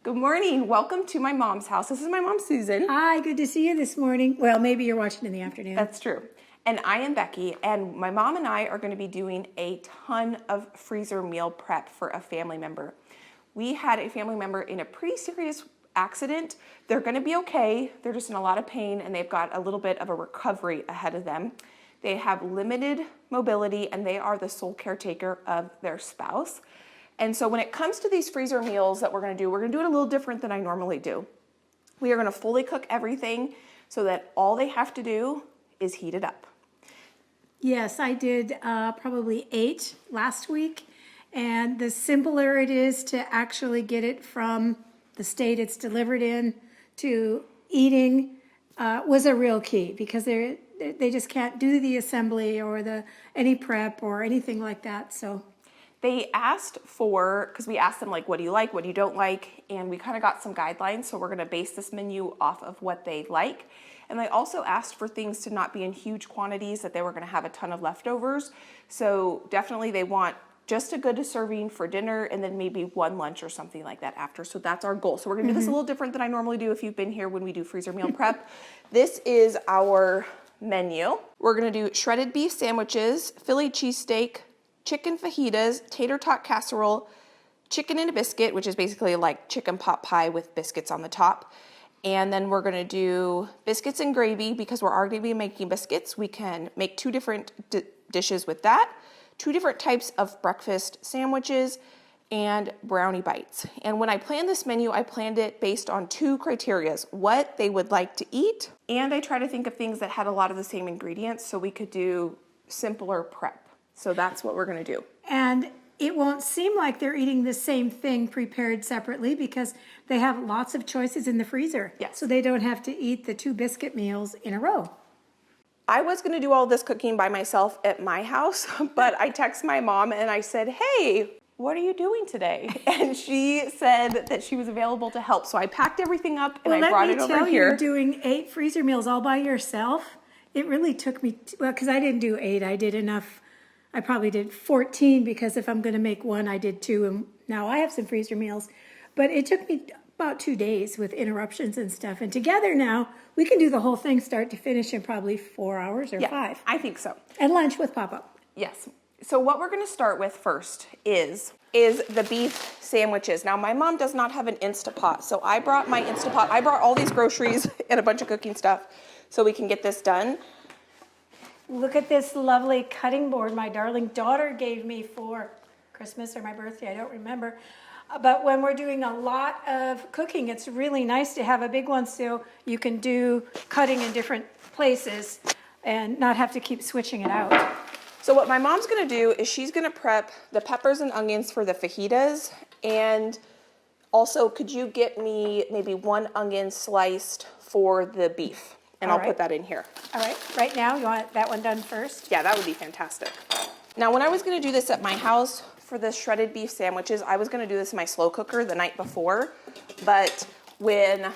Good morning. Welcome to my mom's house. This is my mom, Susan. Hi, good to see you this morning. Well, maybe you're watching in the afternoon. That's true. And I am Becky, and my mom and I are going to be doing a ton of freezer meal prep for a family member. We had a family member in a pretty serious accident. They're going to be okay. They're just in a lot of pain, and they've got a little bit of a recovery ahead of them. They have limited mobility, and they are the sole caretaker of their spouse. And so when it comes to these freezer meals that we're going to do it a little different than I normally do. We are going to fully cook everything so that all they have to do is heat it up. Yes, I did probably 8 last week. And the simpler it is to actually get it from the state it's delivered in to eating was a real key, because they just can't do the assembly or any prep or anything like that. So they asked for, because we asked them like, what do you like, what do you don't like? And we kind of got some guidelines. So we're going to base this menu off of what they like. And they also asked for things to not be in huge quantities, that they were going to have a ton of leftovers. So definitely they want just a good serving for dinner and then maybe one lunch or something like that after. So that's our goal. So we're going to do this a little different than I normally do if you've been here when we do freezer meal prep. This is our menu. We're going to do shredded beef sandwiches, Philly cheesesteak, chicken fajitas, tater tot casserole, chicken and a biscuit, which is basically like chicken pot pie with biscuits on the top. And then we're gonna do biscuits and gravy, because we're already gonna be making biscuits. We can make 2 different dishes with that, 2 different types of breakfast sandwiches, and brownie bites. And when I planned this menu, I planned it based on 2 criteria: what they would like to eat, and I try to think of things that had a lot of the same ingredients so we could do simpler prep. So that's what we're gonna do. And it won't seem like they're eating the same thing prepared separately, because they have lots of choices in the freezer. Yes. So they don't have to eat the 2 biscuit meals in a row. I was gonna do all this cooking by myself at my house, but I texted my mom and I said, hey, what are you doing today? And she said that she was available to help. So I packed everything up and I brought it over Let me tell you, here. doing 8 freezer meals all by yourself, it really took me, well, because I didn't do 8, I did enough. I probably did 14, because if I'm going to make one, I did 2, and now I have some freezer meals. But it took me about 2 days with interruptions and stuff. And together now, we can do the whole thing start to finish in probably 4 hours or 5. I think so. And lunch with Papa. Yes. So what we're going to start with first is the beef sandwiches. Now, my mom does not have an Instapot, so I brought my Instapot. I brought all these groceries and a bunch of cooking stuff so we can get this done. Look at this lovely cutting board my darling daughter gave me for Christmas or my birthday, I don't remember. But when we're doing a lot of cooking, it's really nice to have a big one so you can do cutting in different places and not have to keep switching it out. So what my mom's gonna do is she's gonna prep the peppers and onions for the fajitas, and also could you get me maybe 1 onion sliced for the beef? And I'll put that in here. All right, right now, you want that one done first? Yeah, that would be fantastic. Now, when I was gonna do this at my house for the shredded beef sandwiches, I was gonna do this in my slow cooker the night before, but when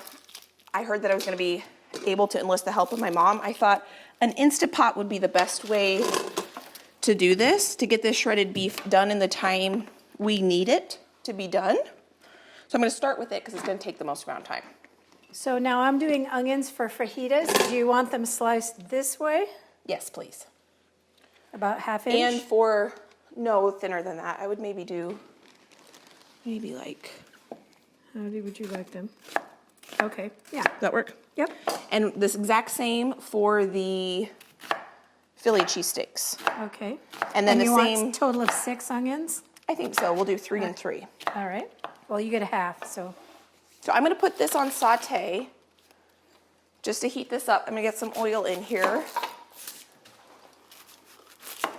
I heard that I was gonna be able to enlist the help of my mom, I thought an Instapot would be the best way to do this, to get this shredded beef done in the time we need it to be done. So I'm gonna start with it because it's gonna take the most amount of time. So now I'm doing onions for fajitas. Do you want them sliced this way? Yes, please. About 1/2 inch? And for, no, thinner than that. I would maybe do, like. How would you like them? Okay, yeah. Does that work? Yep. And this exact same for the Philly cheesesteaks. Okay. And then you the same. want a total of 6 onions? I think so. We'll do 3 and 3. All right. Well, you get a half, so. So I'm gonna put this on saute just to heat this up. I'm gonna get some oil in here.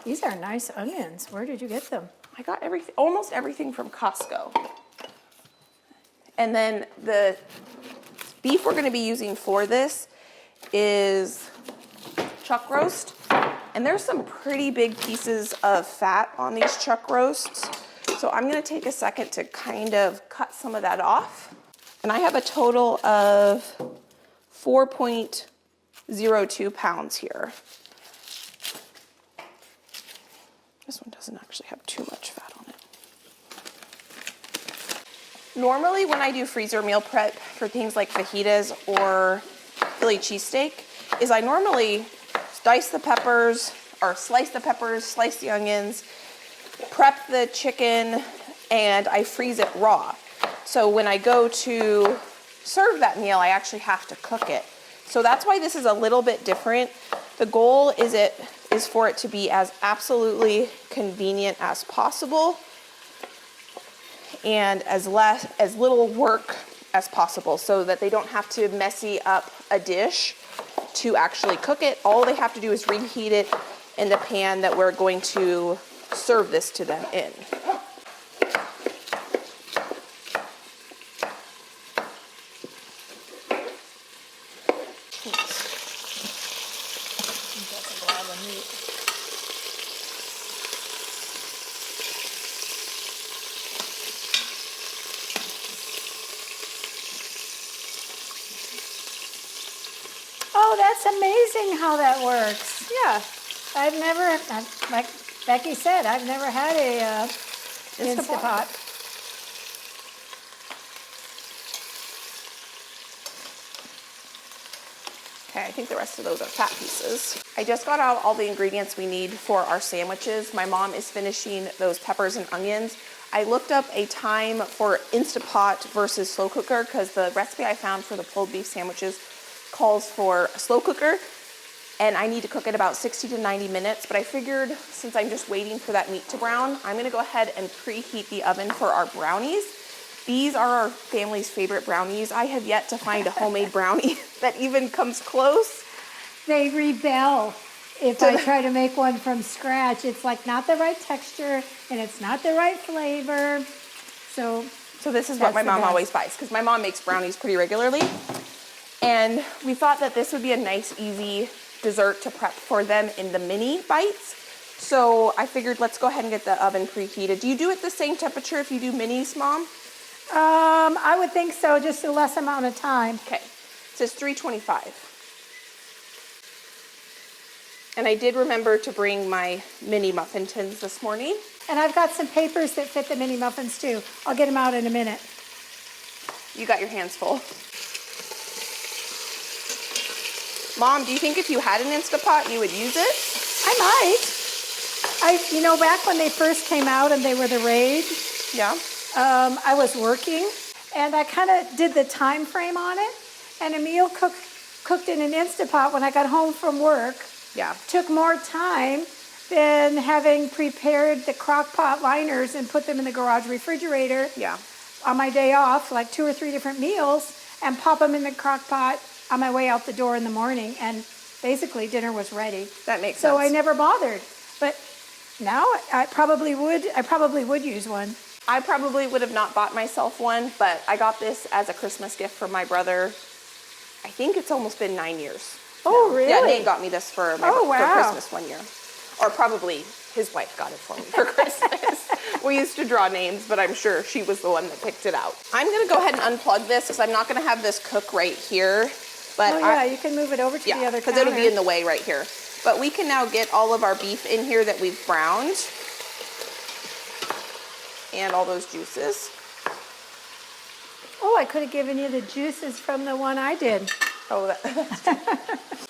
These are nice onions. Where did you get them? I got everything, almost everything from Costco. And then the beef we're gonna be using for this is chuck roast. And there's some pretty big pieces of fat on these chuck roasts. So I'm gonna take a second to kind of cut some of that off. And I have a total of 4.02 pounds here. This one doesn't actually have too much fat on it. Normally when I do freezer meal prep for things like fajitas or Philly cheesesteak, is I normally slice the peppers, slice the onions, prep the chicken, and I freeze it raw. So when I go to serve that meal, I actually have to cook it. So that's why this is a little bit different. The goal is for it to be as absolutely convenient as possible and as little work as possible, so that they don't have to messy up a dish to actually cook it. All they have to do is reheat it in the pan that we're going to serve this to them in. Oh, that's amazing how that works. Yeah. Like Becky said, I've never had a Instapot. Okay, I think the rest of those are fat pieces. I just got out all the ingredients we need for our sandwiches. My mom is finishing those peppers and onions. I looked up a time for Instapot versus slow cooker because the recipe I found for the pulled beef sandwiches calls for a slow cooker, and I need to cook it about 60 to 90 minutes, but I figured since I'm just waiting for that meat to brown, I'm gonna go ahead and preheat the oven for our brownies. These are our family's favorite brownies. I have yet to find a homemade brownie that even comes close. They rebel if I try to make one from scratch. It's like not the right texture and it's not the right flavor. So this is what my mom always buys, because my mom makes brownies pretty regularly. And we thought that this would be a nice, easy dessert to prep for them in the mini bites. So I figured let's go ahead and get the oven preheated. Do you do it the same temperature if you do minis, Mom? I would think so, just a less amount of time. Okay, it says 325. And I did remember to bring my mini muffin tins this morning. And I've got some papers that fit the mini muffins too. I'll get them out in a minute. You got your hands full. Mom, do you think if you had an Instapot, you would use it? I might. Back when they first came out and they were the rage, Yeah. I was working and I kind of did the time frame on it. And a meal cooked in an Instapot when I got home from work took more time than having prepared the crock pot liners and put them in the garage refrigerator on my day off, like 2 or 3 different meals, and pop them in the crock pot on my way out the door in the morning, and basically dinner was ready. That makes sense. So I never bothered. But now I probably would use one. I probably would have not bought myself one, but I got this as a Christmas gift from my brother. I think it's almost been 9 years. Oh, really? Yeah, Nate got me this for for Christmas one year. Or probably his wife got it for me for Christmas. We used to draw names, but I'm sure she was the one that picked it out. I'm gonna go ahead and unplug this because I'm not gonna have this cook right here. But you can move it over to the other because counter. it'll be in the way right here. But we can now get all of our beef in here that we've browned. And all those juices. Oh, I could have given you the juices from the one I did. Oh, that's true.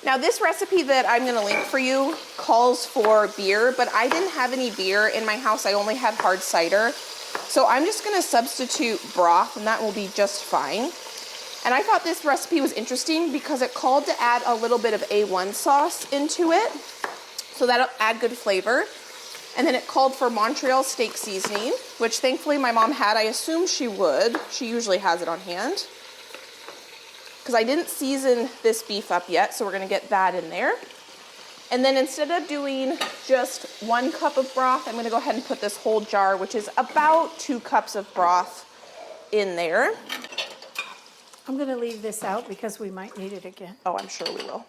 Now this recipe that I'm gonna link for you calls for beer, but I didn't have any beer in my house. I only had hard cider. So I'm just gonna substitute broth and that will be just fine. And I thought this recipe was interesting because it called to add a little bit of A1 sauce into it. So that'll add good flavor. And then it called for Montreal steak seasoning, which thankfully my mom had. I assume she would. She usually has it on hand. Because I didn't season this beef up yet, so we're gonna get that in there. And then instead of doing just 1 cup of broth, I'm gonna go ahead and put this whole jar, which is about 2 cups of broth in there. I'm gonna leave this out because we might need it again. Oh, I'm sure we will.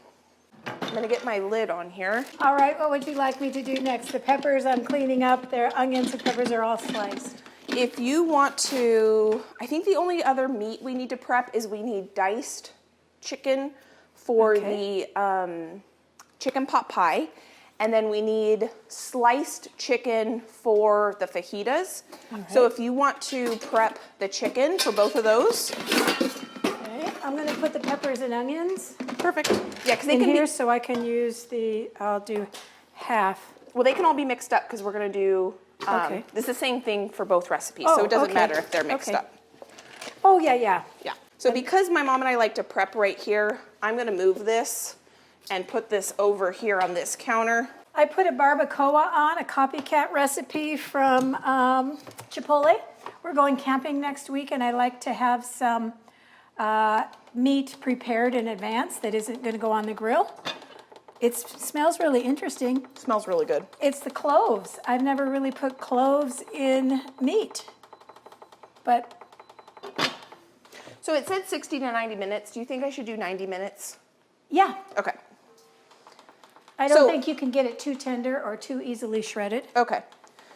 I'm gonna get my lid on here. All right, what would you like me to do next? The peppers I'm cleaning up. Their onions and peppers are all sliced. If you want to, I think the only other meat we need to prep is we need diced chicken for the chicken pot pie. And then we need sliced chicken for the fajitas. right. So if you want to prep the chicken for both of those. Okay, I'm gonna put the peppers and onions Perfect. Yeah, because they in can here be, so I can use I'll do half. well, they can all be mixed up because we're gonna do, Okay. this is the same thing for both recipes. Oh, So it doesn't okay. matter if they're mixed Okay. up. Oh, yeah, yeah. Yeah. So because my mom and I like to prep right here, I'm gonna move this and put this over here on this counter. I put a barbacoa on, a copycat recipe from Chipotle. We're going camping next week, and I like to have some meat prepared in advance that isn't going to go on the grill. It smells really interesting. Smells really good. It's the cloves. I've never really put cloves in meat, but So it said 60 to 90 minutes. Do you think I should do 90 minutes? yeah. Okay. I don't So- think you can get it too tender or too easily shredded. Okay.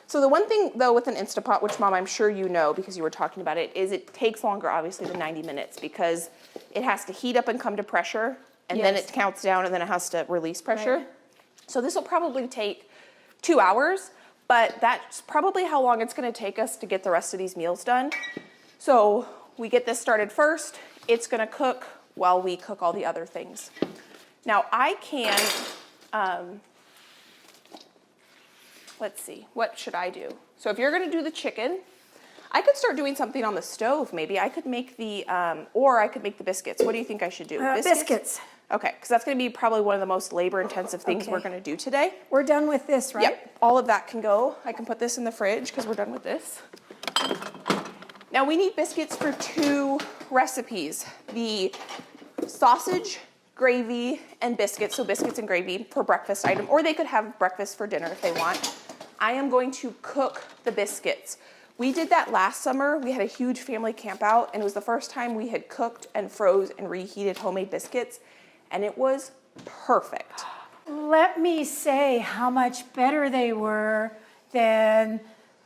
So the one thing though with an Instapot, which Mom, I'm sure you know because you were talking about it, is it takes longer obviously than 90 minutes because it has to heat up and come to pressure and then Yes. it counts down and then it has to release pressure. Right. So this will probably take 2 hours, but that's probably how long it's gonna take us to get the rest of these meals done. So we get this started first. It's gonna cook while we cook all the other things. Now I can, let's see, what should I do? So if you're gonna do the chicken, I could start doing something on the stove maybe. I could make the, or I could make the biscuits. What do you think I should do? Biscuits. Okay, because that's gonna be probably one of the most labor-intensive things we're Okay. gonna do today. We're done with this, right? Yep, all of that can go. I can put this in the fridge because we're done with this. Now we need biscuits for 2 recipes. The sausage, gravy, and biscuits, so biscuits and gravy for breakfast item, or they could have breakfast for dinner if they want. I am going to cook the biscuits. We did that last summer. We had a huge family camp out, and it was the first time we had cooked and froze and reheated homemade biscuits, and it was perfect. Let me say how much better they were than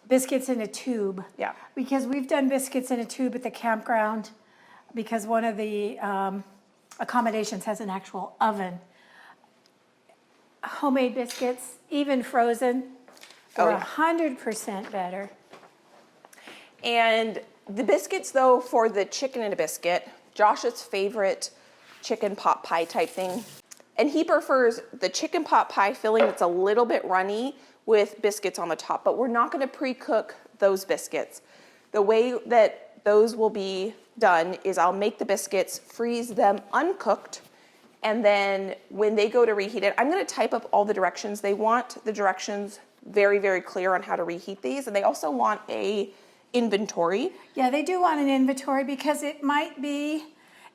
biscuits in a tube. Yeah. Because we've done biscuits in a tube at the campground because one of the accommodations has an actual oven. Homemade biscuits, even frozen, Oh, are yeah. 100% better. And the biscuits, though, for the chicken and a biscuit, Josh's favorite chicken pot pie type thing. And he prefers the chicken pot pie filling that's a little bit runny with biscuits on the top, but we're not gonna pre-cook those biscuits. The way that those will be done is I'll make the biscuits, freeze them uncooked, and then when they go to reheat it, I'm gonna type up all the directions they want. The directions very, very clear on how to reheat these, and they also want a inventory. Yeah, they do want an inventory because it might be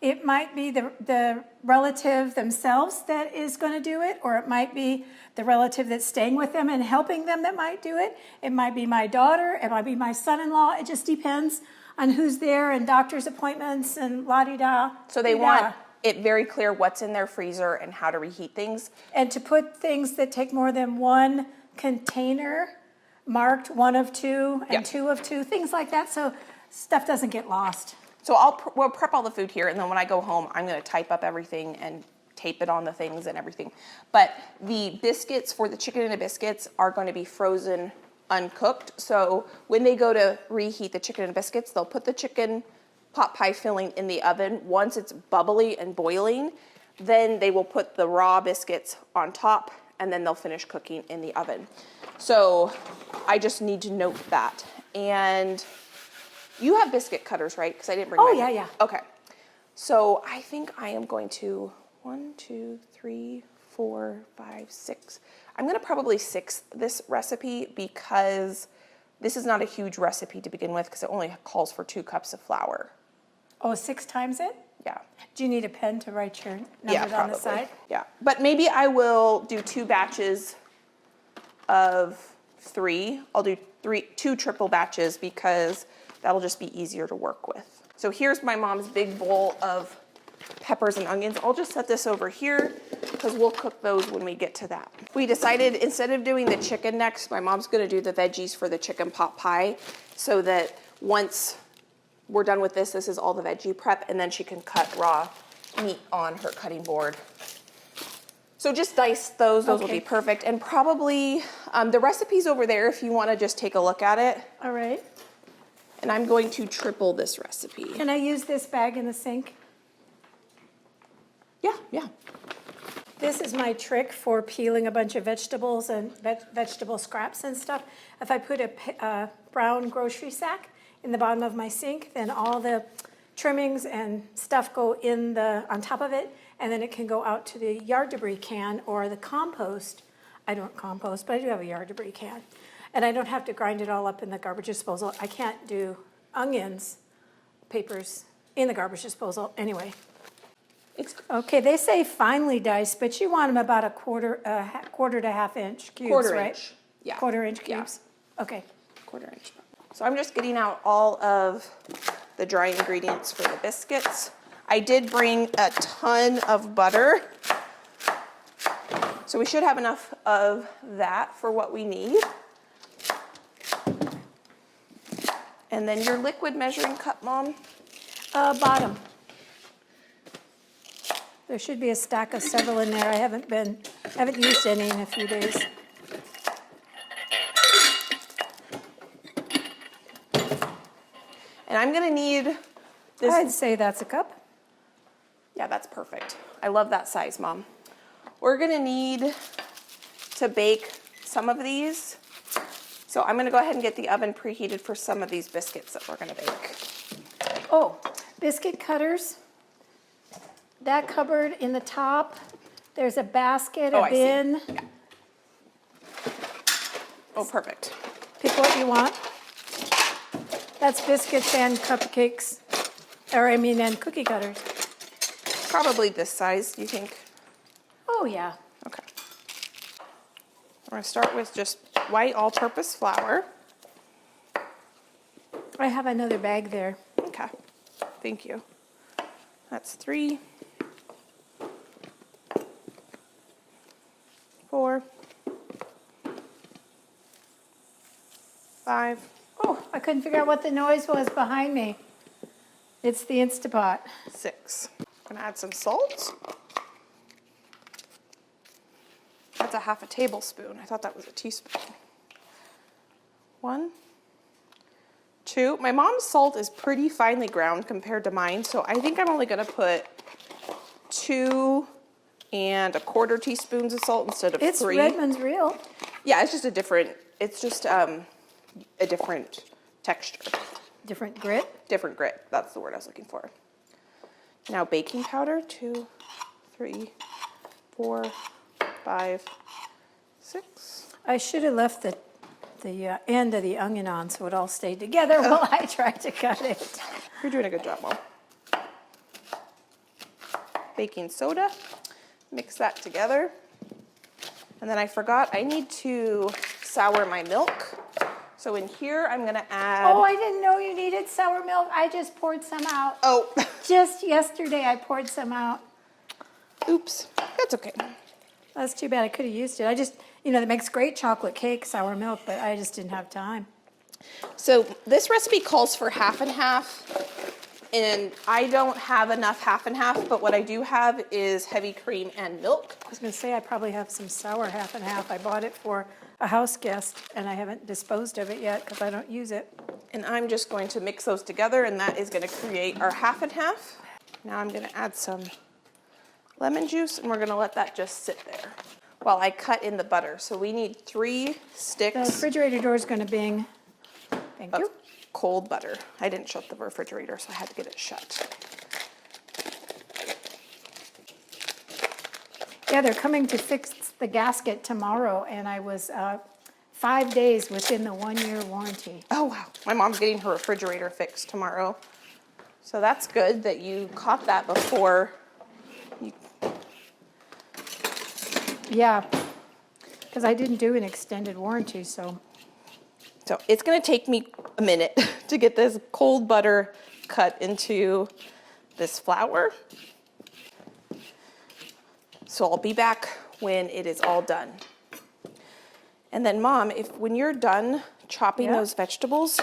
the relative themselves that is going to do it, or it might be the relative that's staying with them and helping them that might do it. It might be my daughter, it might be my son-in-law. It just depends on who's there and doctor's appointments and la-di-da. So they want it very clear what's in their freezer and how to reheat things. And to put things that take more than one container marked 1 of 2 and Yeah. 2 of 2, things like that, so stuff doesn't get lost. So we'll prep all the food here, and then when I go home, I'm gonna type up everything and tape it on the things and everything. But the biscuits for the chicken and the biscuits are gonna be frozen uncooked. So when they go to reheat the chicken and biscuits, they'll put the chicken pot pie filling in the oven. Once it's bubbly and boiling, then they will put the raw biscuits on top, and then they'll finish cooking in the oven. So I just need to note that. And you have biscuit cutters, right? Because I didn't bring Oh, mine. yeah, yeah. Okay. So I think I am going to 1, 2, 3, 4, 5, 6. I'm going to probably 6 this recipe because this is not a huge recipe to begin with because it only calls for 2 cups of flour. Oh, 6 times it? Yeah. Do you need a pen to write your Yeah, numbers probably. on the side? Yeah. But maybe I will do 2 batches of 3. I'll do 2 triple batches because that'll just be easier to work with. So here's my mom's big bowl of peppers and onions. I'll just set this over here because we'll cook those when we get to that. We decided instead of doing the chicken next, my mom's gonna do the veggies for the chicken pot pie so that once we're done with this is all the veggie prep, and then she can cut raw meat on her cutting board. So just dice those will Okay. be perfect. And probably the recipe's over there if you want to just take a look at it. All right. And I'm going to triple this recipe. Can I use this bag in the sink? Yeah, yeah. This is my trick for peeling a bunch of vegetables and vegetable scraps and stuff. If I put a brown grocery sack in the bottom of my sink, then all the trimmings and stuff go on top of it, and then it can go out to the yard debris can or the compost. I don't compost, but I do have a yard debris can. And I don't have to grind it all up in the garbage disposal. I can't do onions, papers in the garbage disposal anyway. Okay, they say finely diced, but you want them about a quarter to half inch cubes, Quarter right? inch, yeah. Quarter inch cubes, okay. Quarter inch. So I'm just getting out all of the dry ingredients for the biscuits. I did bring a ton of butter. So we should have enough of that for what we need. And then your liquid measuring cup, Mom. Bottom. There should be a stack of several in there. I haven't used any in a few days. And I'm gonna need this. I'd say that's a cup. Yeah, that's perfect. I love that size, Mom. We're gonna need to bake some of these. So I'm gonna go ahead and get the oven preheated for some of these biscuits that we're gonna bake. Oh, biscuit cutters. That cupboard in the top, there's a basket, Oh, a I see. bin. Yeah. Oh, perfect. Pick what you want. That's biscuits and cupcakes, and cookie cutters. Probably this size, do you think? Oh, yeah. Okay. We're gonna start with just white all-purpose flour. I have another bag there. Okay, thank you. That's 3, 4, 5, Oh, I couldn't figure out what the noise was behind me. It's the Instapot. 6. I'm gonna add some salt. That's a half a tablespoon. I thought that was a teaspoon. 1, 2. My mom's salt is pretty finely ground compared to mine, so I think I'm only gonna put 2 1/4 teaspoons of salt instead of 3. It's Redmond's Real. Yeah, it's just a different texture. Different grit. Different grit, that's the word I was looking for. Now baking powder, 2, 3, 4, 5, 6. I should have left the end of the onion on so it all stayed together while I tried to cut it. You're doing a good job, Mom. Baking soda, mix that together. And then I forgot, I need to sour my milk. So in here, I'm gonna add... Oh, I didn't know you needed sour milk. I just poured some out. Oh, Just yesterday I poured some out. oops, that's okay. That's too bad. I could have used it. I just, that makes great chocolate cake, sour milk, but I just didn't have time. So this recipe calls for half and half, and I don't have enough half and half, but what I do have is heavy cream and milk. I was going to say I probably have some sour half and half. I bought it for a house guest, and I haven't disposed of it yet because I don't use it. And I'm just going to mix those together, and that is going to create our half and half. Now I'm going to add some lemon juice, and we're going to let that just sit there while I cut in the butter. So we need 3 The sticks refrigerator door is going to bing. Thank of you. cold butter. I didn't shut the refrigerator, so I had to get it shut. Yeah, they're coming to fix the gasket tomorrow, and I was 5 days within the 1-year warranty. Oh, wow. My mom's getting her refrigerator fixed tomorrow. So that's good that you caught that before you... Yeah, because I didn't do an extended warranty, so. So it's going to take me a minute to get this cold butter cut into this flour. So I'll be back when it is all done. And then Mom, when you're done chopping Yeah. those vegetables,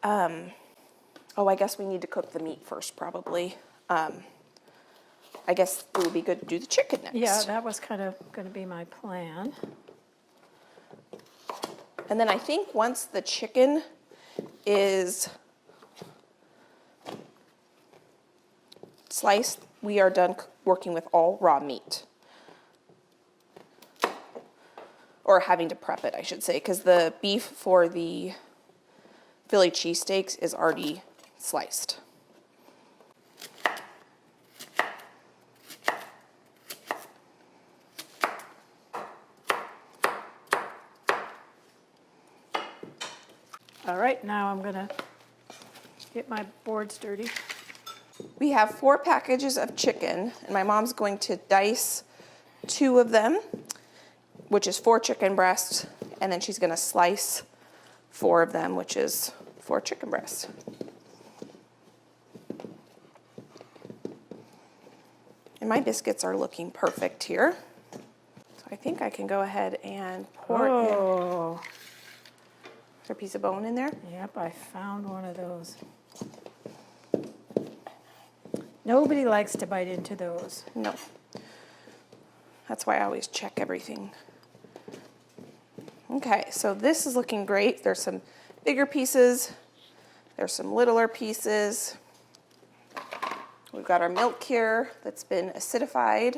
I guess we need to cook the meat first probably. I guess it would be good to do the chicken next. Yeah, that was kind of going to be my plan. And then I think once the chicken is sliced, we are done working with all raw meat. Or having to prep it, I should say, because the beef for the Philly cheesesteaks is already sliced. All right, now I'm going to get my boards dirty. We have 4 packages of chicken, and my mom's going to dice 2 of them, which is 4 chicken breasts, and then she's going to slice 4 of them, which is 4 chicken breasts. And my biscuits are looking perfect here. So I think I can go ahead and pour in. Is there a piece of bone in there? Yep, I found one of those. Nobody likes to bite into those. No. That's why I always check everything. Okay, so this is looking great. There's some bigger pieces. There's some littler pieces. We've got our milk here that's been acidified.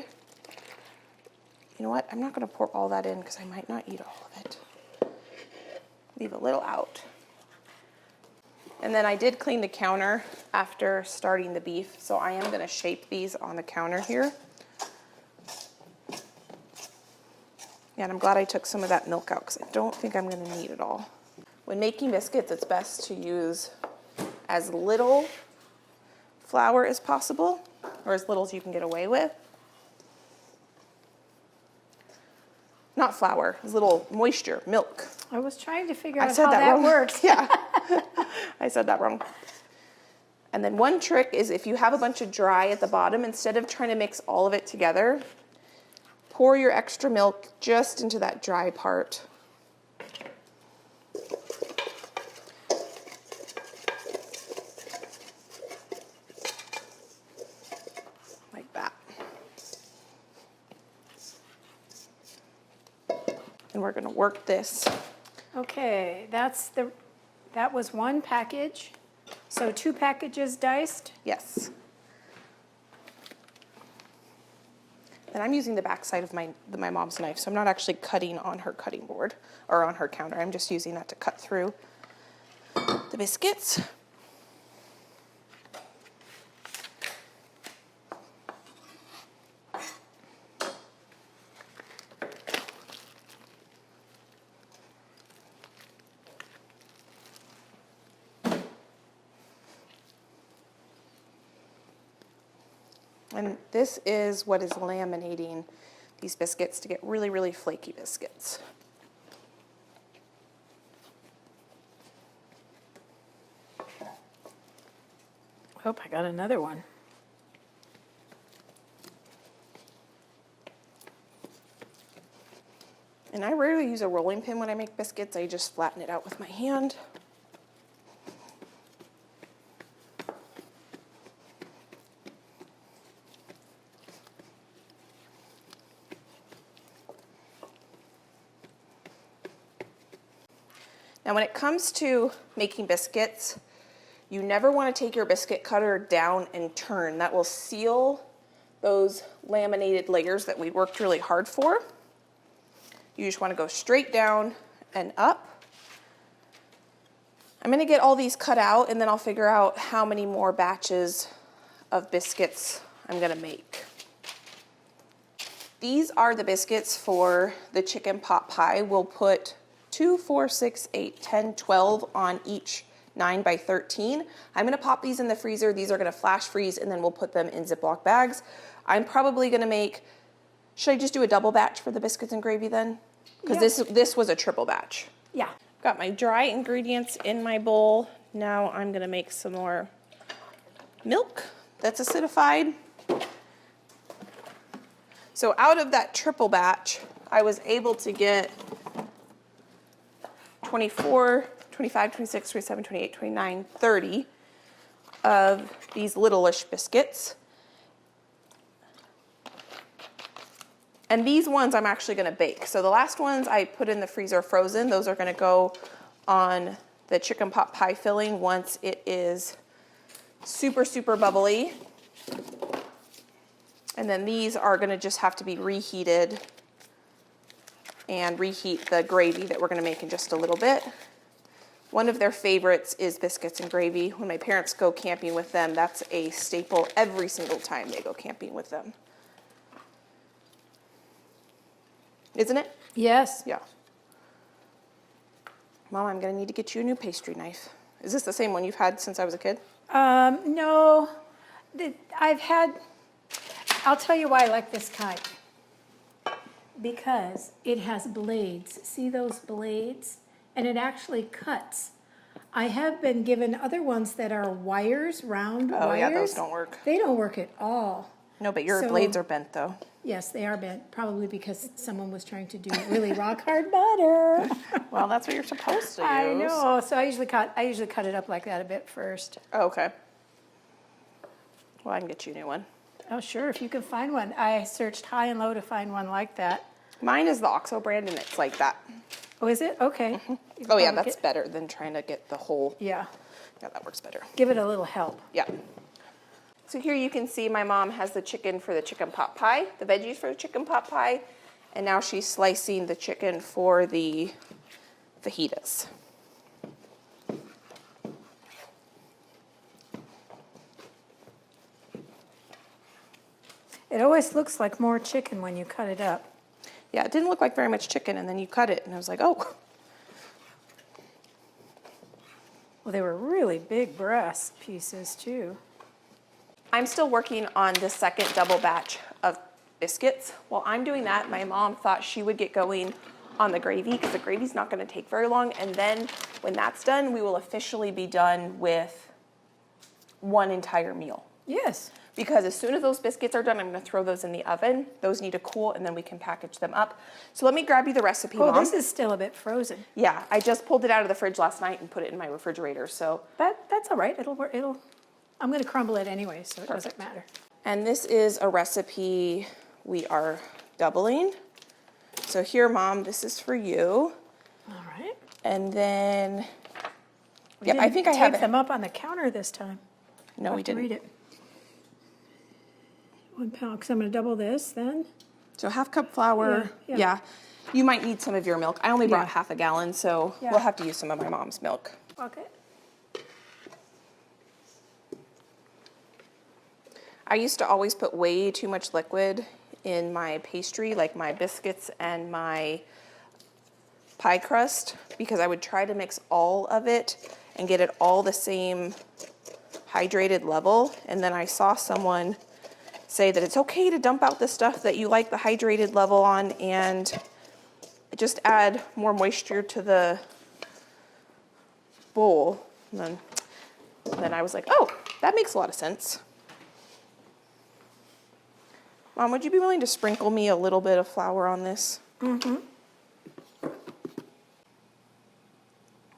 You know what? I'm not going to pour all that in because I might not eat all of it. Leave a little out. And then I did clean the counter after starting the beef, so I am going to shape these on the counter here. And I'm glad I took some of that milk out because I don't think I'm going to need it all. When making biscuits, it's best to use as little flour as possible, or as little as you can get away with. Not flour, as little moisture, milk. I was trying to figure out I said how that that wrong. works. Yeah, I said that wrong. And then one trick is if you have a bunch of dry at the bottom, instead of trying to mix all of it together, pour your extra milk just into that dry part. Like that. And we're going to work this. Okay, that was 1 package. So 2 packages diced. Yes. And I'm using the back side of my mom's knife, so I'm not actually cutting on her cutting board or on her counter. I'm just using that to cut through the biscuits. And this is what is laminating these biscuits to get really, really flaky biscuits. Oh, I got another one. And I rarely use a rolling pin when I make biscuits. I just flatten it out with my hand. Now when it comes to making biscuits, you never want to take your biscuit cutter down and turn. That will seal those laminated layers that we worked really hard for. You just want to go straight down and up. I'm going to get all these cut out and then I'll figure out how many more batches of biscuits I'm going to make. These are the biscuits for the chicken pot pie. We'll put 2, 4, 6, 8, 10, 12 on each 9 by 13. I'm going to pop these in the freezer. These are going to flash freeze and then we'll put them in Ziploc bags. I'm probably going to make, should I just do a double batch for the biscuits and gravy then? Because this was a triple batch. Yeah. Got my dry ingredients in my bowl. Now I'm going to make some more milk that's acidified. So out of that triple batch, I was able to get 24, 25, 26, 27, 28, 29, 30 of these littleish biscuits. And these ones I'm actually gonna bake. So the last ones I put in the freezer frozen. Those are gonna go on the chicken pot pie filling once it is super, super bubbly. And then these are gonna just have to be reheated and reheat the gravy that we're gonna make in just a little bit. One of their favorites is biscuits and gravy. When my parents go camping with them, that's a staple every single time they go camping with them. Isn't it? Yes. Yeah. Mom, I'm gonna need to get you a new pastry knife. Is this the same one you've had since I was a kid? No, I'll tell you why I like this kind. Because it has blades. See those blades? And it actually cuts. I have been given other ones that are wires, round wires. Oh yeah, those don't work. They don't work at all. No, but your blades are bent though. Yes, they are bent, probably because someone was trying to do really rock hard butter. Well, that's what you're supposed to use. I know, so I usually cut it up like that a bit first. Oh, okay. Well, I can get you a new one. Oh, sure, if you can find one. I searched high and low to find one like that. Mine is the OXO brand and it's like that. Oh, is it? Okay. Mm-hmm. Oh yeah, that's better than trying to get the whole. Yeah. Yeah, that works better. Give it a little help. Yeah. So here you can see my mom has the chicken for the chicken pot pie, the veggies for the chicken pot pie, and now she's slicing the chicken for the fajitas. It always looks like more chicken when you cut it up. Yeah, it didn't look like very much chicken, and then you cut it, and I was like, oh. Well, they were really big breast pieces, too. I'm still working on the second double batch of biscuits. While I'm doing that, my mom thought she would get going on the gravy because the gravy's not going to take very long. And then when that's done, we will officially be done with one entire meal. Yes. Because as soon as those biscuits are done, I'm going to throw those in the oven. Those need to cool, and then we can package them up. So let me grab you the recipe, Oh, Mom. this is still a bit frozen. Yeah, I just pulled it out of the fridge last night and put it in my refrigerator. So That's all right. It'll work. I'm going to crumble it anyway, so it doesn't matter. And this is a recipe we are doubling. So here, Mom, this is for you. All right. And then, We yeah, I didn't think I have tape it. them up on the counter this time. No, we didn't. Read it. 1 pound, because I'm going to double this then. So half cup flour. Yeah. Yeah. You might need some of your milk. I only brought Yeah. half a gallon, so Yeah. we'll have to use some of my mom's milk. Okay. I used to always put way too much liquid in my pastry, like my biscuits and my pie crust, because I would try to mix all of it and get it all the same hydrated level. And then I saw someone say that it's okay to dump out the stuff that you like the hydrated level on and just add more moisture to the bowl. And then I was like, oh, that makes a lot of sense. Mom, would you be willing to sprinkle me a little bit of flour on this? Mm-hmm. A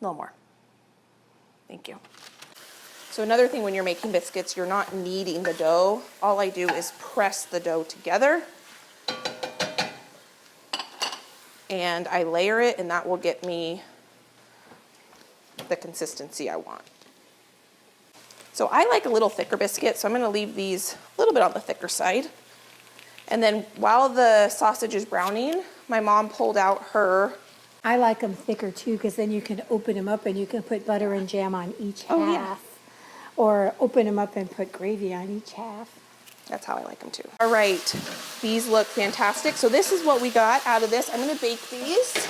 little more. Thank you. So another thing when you're making biscuits, you're not kneading the dough. All I do is press the dough together. And I layer it, and that will get me the consistency I want. So I like a little thicker biscuit, so I'm going to leave these a little bit on the thicker side. And then while the sausage is browning, my mom pulled out her... I like them thicker too, because then you can open them up and you can put butter and jam on each half. Oh, yeah. Or open them up and put gravy on each half. That's how I like them too. All right, these look fantastic. So this is what we got out of this. I'm gonna bake these.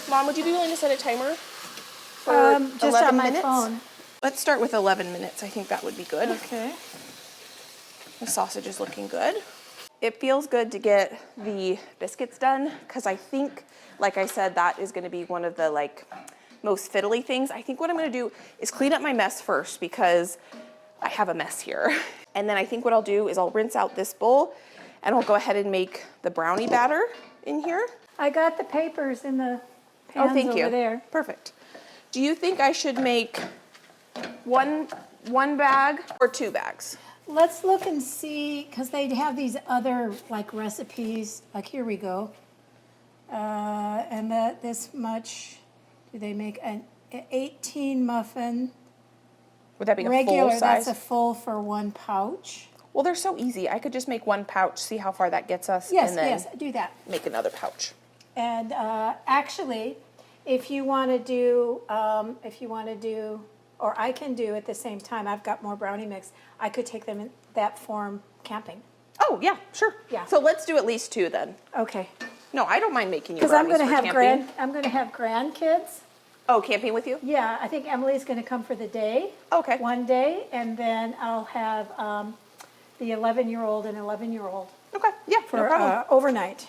Mom, would you be willing to set a timer for Just 11 on my minutes? phone. Let's start with 11 minutes. I think that would be good. Okay. The sausage is looking good. It feels good to get the biscuits done because I think, like I said, that is gonna be one of the most fiddly things. I think what I'm gonna do is clean up my mess first because I have a mess here. And then I think what I'll do is I'll rinse out this bowl and I'll go ahead and make the brownie batter in here. I got the papers in the pans Thank you. over there. Perfect. Do you think I should make one bag or 2 bags? let's look and see, because they have these other like recipes, like here we go. And that this much, do they make an 18 muffin? Would that be a Regular, full size? that's a full for 1 pouch. Well, they're so easy. I could just make 1 pouch, see how far that gets us, Yes, and then yes, do that. make another pouch. And actually, if you want to do, or I can do at the same time, I've got more brownie mix, I could take them in that form camping. Oh, yeah, sure. Yeah. So let's do at least 2 then. Okay. No, I don't mind making you Because I'm brownies going to for have camping. I'm going to have grandkids. Oh, camping with you? Yeah, I think Emily's going to come for the day. Okay. One day, and then I'll have the 11-year-old and 11-year-old Okay, yeah, no for problem. overnight.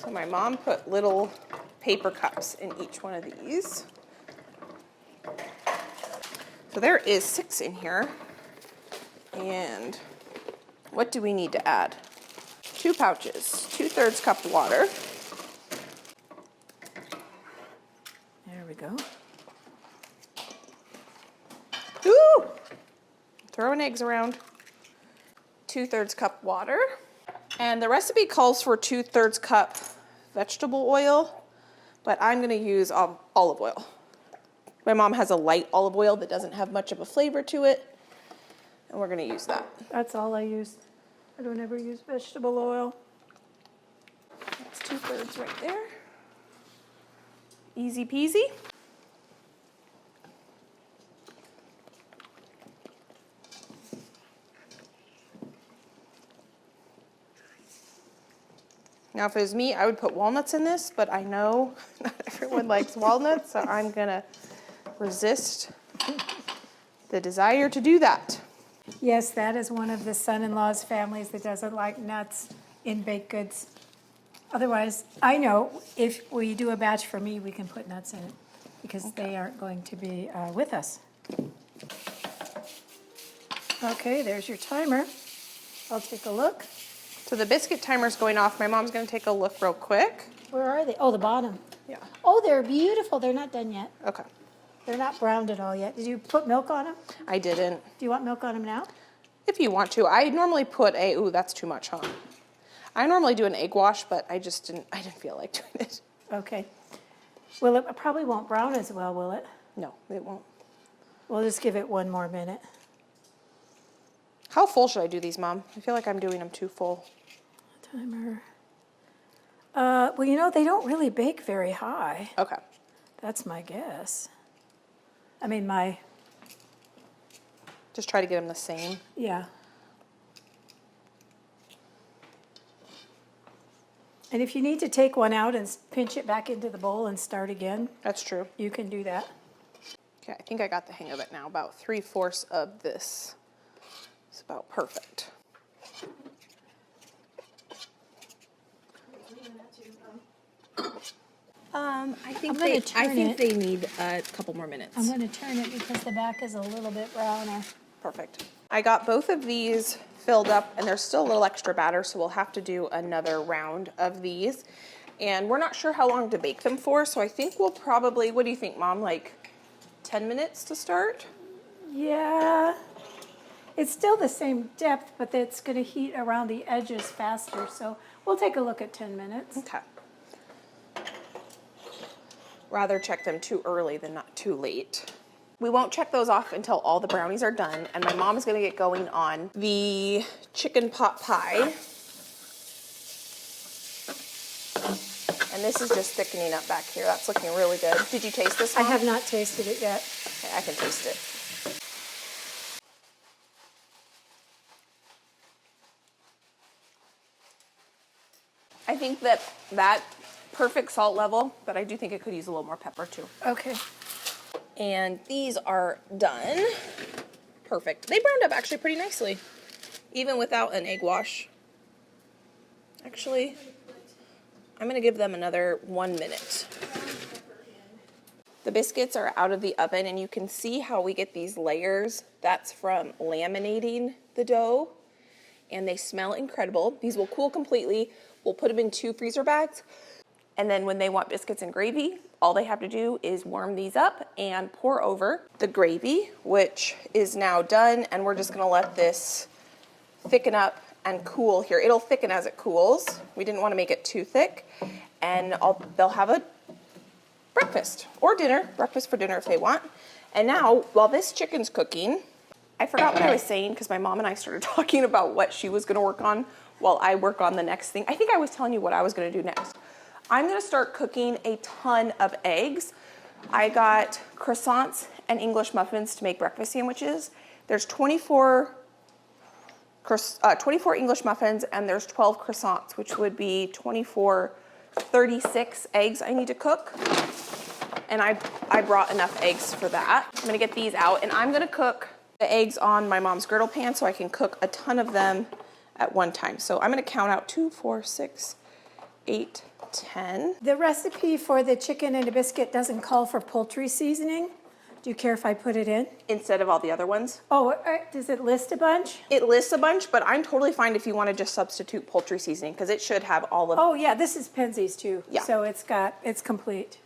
So my mom put little paper cups in each one of these. So there is 6 in here. And what do we need to add? 2 pouches, 2/3 cup water. There we go. Ooh! Throwing eggs around. 2/3 cup water. And the recipe calls for 2/3 cup vegetable oil, but I'm gonna use olive oil. My mom has a light olive oil that doesn't have much of a flavor to it, and we're gonna use that. That's all I use. I don't ever use vegetable oil. That's 2/3 right there. Easy peasy. Now, if it was me, I would put walnuts in this, but I know not everyone likes walnuts, so I'm gonna resist the desire to do that. Yes, that is one of the son-in-law's families that doesn't like nuts in baked goods. Otherwise, I know if we do a batch for me, we can put nuts in it because they aren't going to be with us. Okay, there's your timer. I'll take a look. So the biscuit timer's going off. My mom's gonna take a look real quick. Where are they? Oh, the bottom. Yeah. Oh, they're beautiful. They're not done yet. Okay. They're not browned at all yet. Did you put milk on them? I didn't. Do you want milk on them now? If you want to. I normally put ooh, that's too much, huh? I normally do an egg wash, but I didn't feel like doing it. Okay. Well, it probably won't brown as well, will it? No, it won't. We'll just give it 1 more minute. How full should I do these, Mom? I feel like I'm doing them too full. Timer. Well, you know, they don't really bake very high. Okay. That's my guess. Just try to get them the same. Yeah. And if you need to take one out and pinch it back into the bowl and start again, That's true. you can do that. Okay, I think I got the hang of it now. About 3/4 of this. It's about perfect. I think they need a couple more minutes. I'm going to turn it because the back is a little bit browner. Perfect. I got both of these filled up and there's still a little extra batter, so we'll have to do another round of these. And we're not sure how long to bake them for, so I think we'll probably, what do you think, Mom, like 10 minutes to start? Yeah. It's still the same depth, but it's going to heat around the edges faster, so we'll take a look at 10 minutes. Okay. Rather check them too early than not too late. We won't check those off until all the brownies are done, and my mom is gonna get going on the chicken pot pie. And this is just thickening up back here. That's looking really good. Did you taste this, I Mom? have not tasted it yet. Okay, I can taste it. I think that perfect salt level, but I do think it could use a little more pepper too. Okay. And these are done. Perfect. They browned up actually pretty nicely, even without an egg wash. Actually, I'm gonna give them another 1 minute. The biscuits are out of the oven, and you can see how we get these layers. That's from laminating the dough, and they smell incredible. These will cool completely. We'll put them in 2 freezer bags, and then when they want biscuits and gravy, all they have to do is warm these up and pour over the gravy, which is now done, and we're just gonna let this thicken up and cool here. It'll thicken as it cools. We didn't want to make it too thick, and they'll have a breakfast or dinner, breakfast for dinner if they want. And now, while this chicken's cooking, I forgot what I was saying because my mom and I started talking about what she was gonna work on while I work on the next thing. I think I was telling you what I was gonna do next. I'm gonna start cooking a ton of eggs. I got croissants and English muffins to make breakfast sandwiches. There's 24 English muffins and there's 12 croissants, which would be 36 eggs I need to cook. And I brought enough eggs for that. I'm gonna get these out, and I'm gonna cook the eggs on my mom's griddle pan so I can cook a ton of them at one time. So I'm gonna count out 2, 4, 6, 8, 10. The recipe for the chicken and a biscuit doesn't call for poultry seasoning. Do you care if I put it in? Instead of all the other ones. Oh, does it list a bunch? It lists a bunch, but I'm totally fine if you want to just substitute poultry seasoning because it should have all of. Oh yeah, this is Penzies too. Yeah. So it's complete.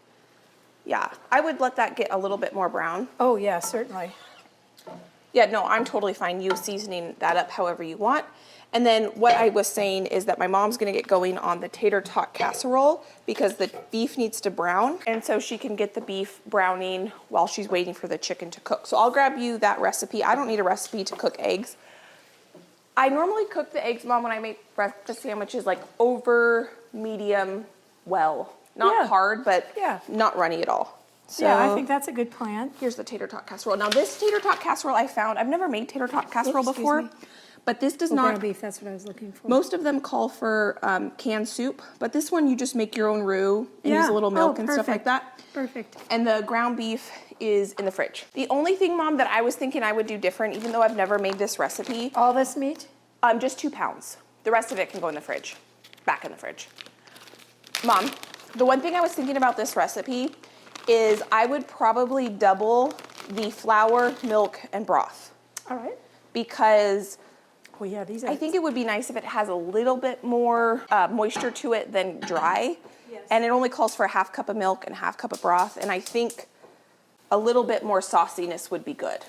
Yeah, I would let that get a little bit more brown. Oh yeah, certainly. Yeah, no, I'm totally fine you seasoning that up however you want. And then what I was saying is that my mom's gonna get going on the tater tot casserole because the beef needs to brown. And so she can get the beef browning while she's waiting for the chicken to cook. So I'll grab you that recipe. I don't need a recipe to cook eggs. I normally cook the eggs, Mom, when I make breakfast sandwiches, like over medium well. Not hard, but not runny at all. So yeah, I think that's a good plan. here's the tater tot casserole. Now this tater tot casserole I found, I've never made tater tot casserole before. But this does not. Ground beef, that's what I was looking for. Most of them call for canned soup, but this one you just make your own roux and use a little milk and stuff like that. Perfect. And the ground beef is in the fridge. The only thing, Mom, that I was thinking I would do different, even though I've never made this recipe. All this meat? Just 2 pounds. The rest of it can go in the fridge, back in the fridge. Mom, the one thing I was thinking about this recipe is I would probably double the flour, milk, and broth. All right. Because well, yeah, these are. I think it would be nice if it has a little bit more moisture to it than dry. Yes. And it only calls for a 1/2 cup of milk and 1/2 cup of broth. And I think a little bit more sauciness would be good.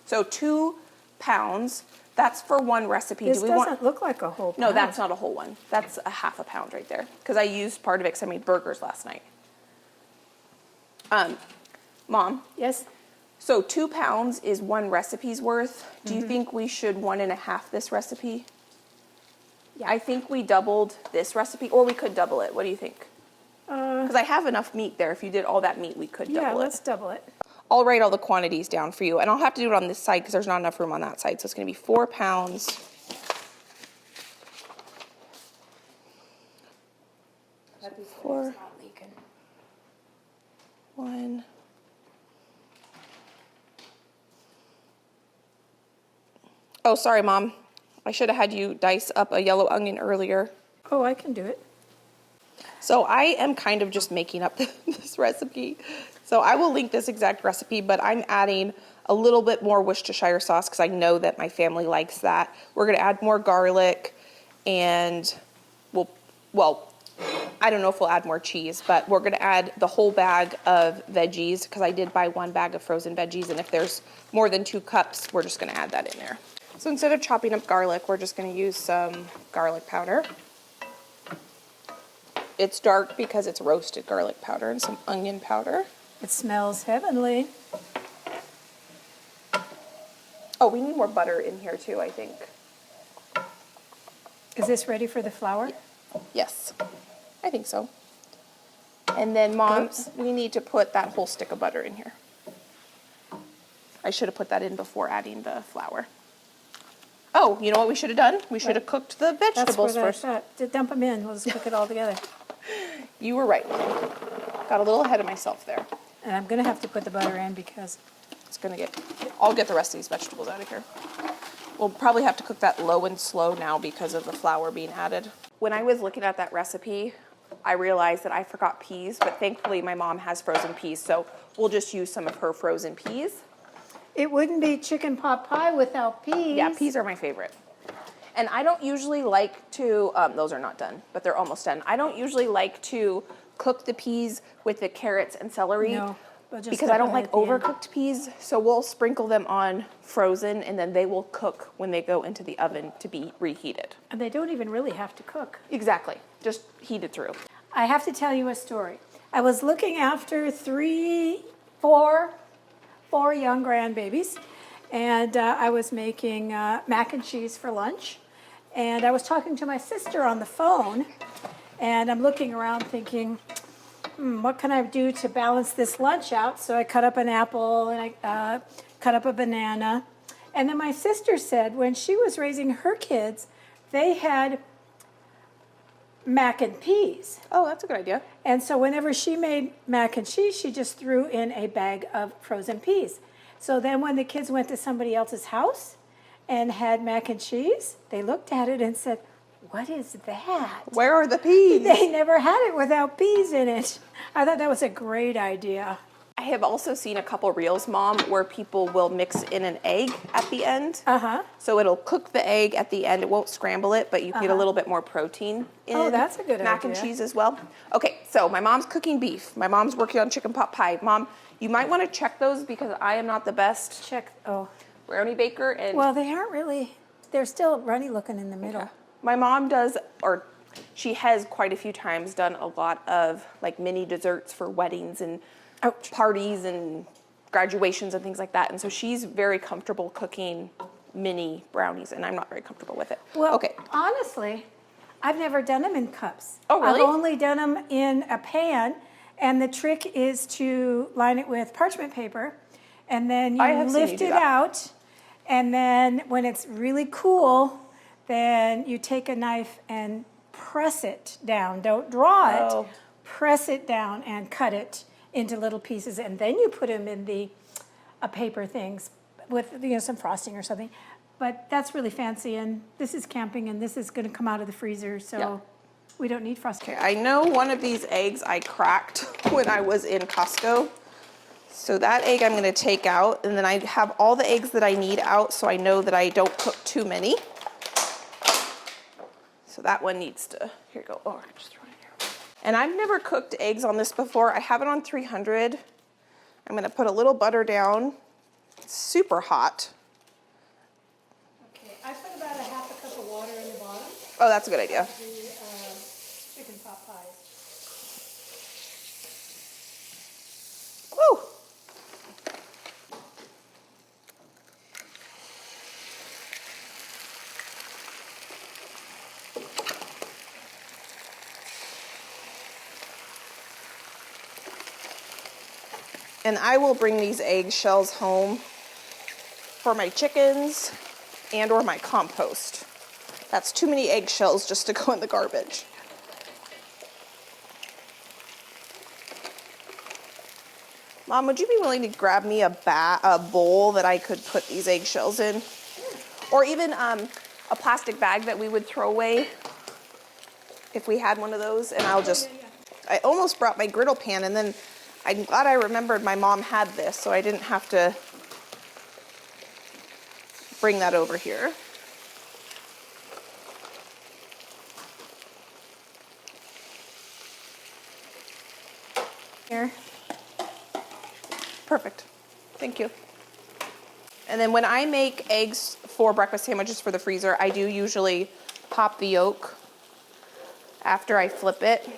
So 2 pounds, that's for one recipe. This doesn't look like a whole pound. No, that's not a whole one. That's a 1/2 pound right there. Because I used part of it because I made burgers last night. Mom? Yes? So 2 pounds is one recipe's worth. Do you think we should 1.5 this recipe? Yeah, I think we doubled this recipe, or we could double it. What do you think? Because I have enough meat there. If you did all that meat, we could double it. Yeah, let's double it. I'll write all the quantities down for you, and I'll have to do it on this side because there's not enough room on that side. So it's going to be 4 pounds. Four. 1. Oh, sorry, Mom. I should have had you dice up a yellow onion earlier. Oh, I can do it. So I am kind of just making up this recipe. So I will link this exact recipe, but I'm adding a little bit more Worcestershire sauce because I know that my family likes that. We're going to add more garlic and I don't know if we'll add more cheese, but we're going to add the whole bag of veggies because I did buy 1 bag of frozen veggies, and if there's more than 2 cups, we're just going to add that in there. So instead of chopping up garlic, we're just going to use some garlic powder. It's dark because it's roasted garlic powder, and some onion powder. It smells heavenly. Oh, we need more butter in here too, I think. Is this ready for the flour? Yes, I think so. And then, Mom, we need to put that whole stick of butter in here. I should have put that in before adding the flour. Oh, you know what we should have done? We should have cooked the vegetables first. To dump them in, we'll just cook it all together. You were right, Mom. Got a little ahead of myself there. And I'm going to have to put the butter in because It's gonna I'll get the rest of these vegetables out of here. We'll probably have to cook that low and slow now because of the flour being added. When I was looking at that recipe, I realized that I forgot peas, but thankfully my mom has frozen peas, so we'll just use some of her frozen peas. It wouldn't be chicken pot pie without peas. Yeah, peas are my favorite. And I don't usually like to, those are not done, but they're almost done. I don't usually like to cook the peas with the carrots and celery. No, but just because stuff I don't them like at the end. overcooked peas, so we'll sprinkle them on frozen and then they will cook when they go into the oven to be reheated. And they don't even really have to cook. Exactly, just heat it through. I have to tell you a story. I was looking after four young grandbabies, and I was making mac and cheese for lunch. And I was talking to my sister on the phone, and I'm looking around thinking, what can I do to balance this lunch out? So I cut up an apple, and I cut up a banana. And then my sister said when she was raising her kids, they had mac and peas. Oh, that's a good idea. And so whenever she made mac and cheese, she just threw in a bag of frozen peas. So then when the kids went to somebody else's house and had mac and cheese, they looked at it and said, "What is that?" Where are the peas? They never had it without peas in it. I thought that was a great idea. I have also seen a couple reels, Mom, where people will mix in an egg at the end. Uh-huh. So it'll cook the egg at the end. It won't scramble it, but you can get a little bit more protein in Oh, that's a good mac and idea. cheese as well. Okay, so my mom's cooking beef. My mom's working on chicken pot pie. Mom, you might want to check those because I am not the best Check. Oh, brownie baker. And well, they aren't really. They're still runny looking in the middle. my mom does, or she has quite a few times done a lot of like mini desserts for weddings and parties and graduations and things like that. And so she's very comfortable cooking mini brownies, and I'm not very comfortable with it. Well, Okay. honestly, I've never done them in cups. Oh, really? I've only done them in a pan, and the trick is to line it with parchment paper, and then I you have seen you lift do it that. out, and then when it's really cool, then you take a knife and press it down. Don't draw it. Oh. Press it down and cut it into little pieces, and then you put them in the paper things with some frosting or something. But that's really fancy, and this is camping, and this is going to come out of the freezer, so Yeah. we don't need frosting. Okay, I know one of these eggs I cracked when I was in Costco. So that egg I'm gonna take out, and then I have all the eggs that I need out so I know that I don't cook too many. So that one needs to, here you go. Oh, I just throw it in here. And I've never cooked eggs on this before. I have it on 300. I'm gonna put a little butter down. It's super hot. Okay, I put about a half a cup of water in the bottom Oh, that's a good idea. to do chicken pot pies. Woo! And I will bring these eggshells home for my chickens and or my compost. That's too many eggshells just to go in the garbage. Mom, would you be willing to grab me a bowl that I could put these eggshells in? Or even a plastic bag that we would throw away if we had one of those. And I almost brought my griddle pan, and then I'm glad I remembered my mom had this, so I didn't have to bring that over here. Here. Perfect. Thank you. And then when I make eggs for breakfast sandwiches for the freezer, I do usually pop the yolk after I flip it.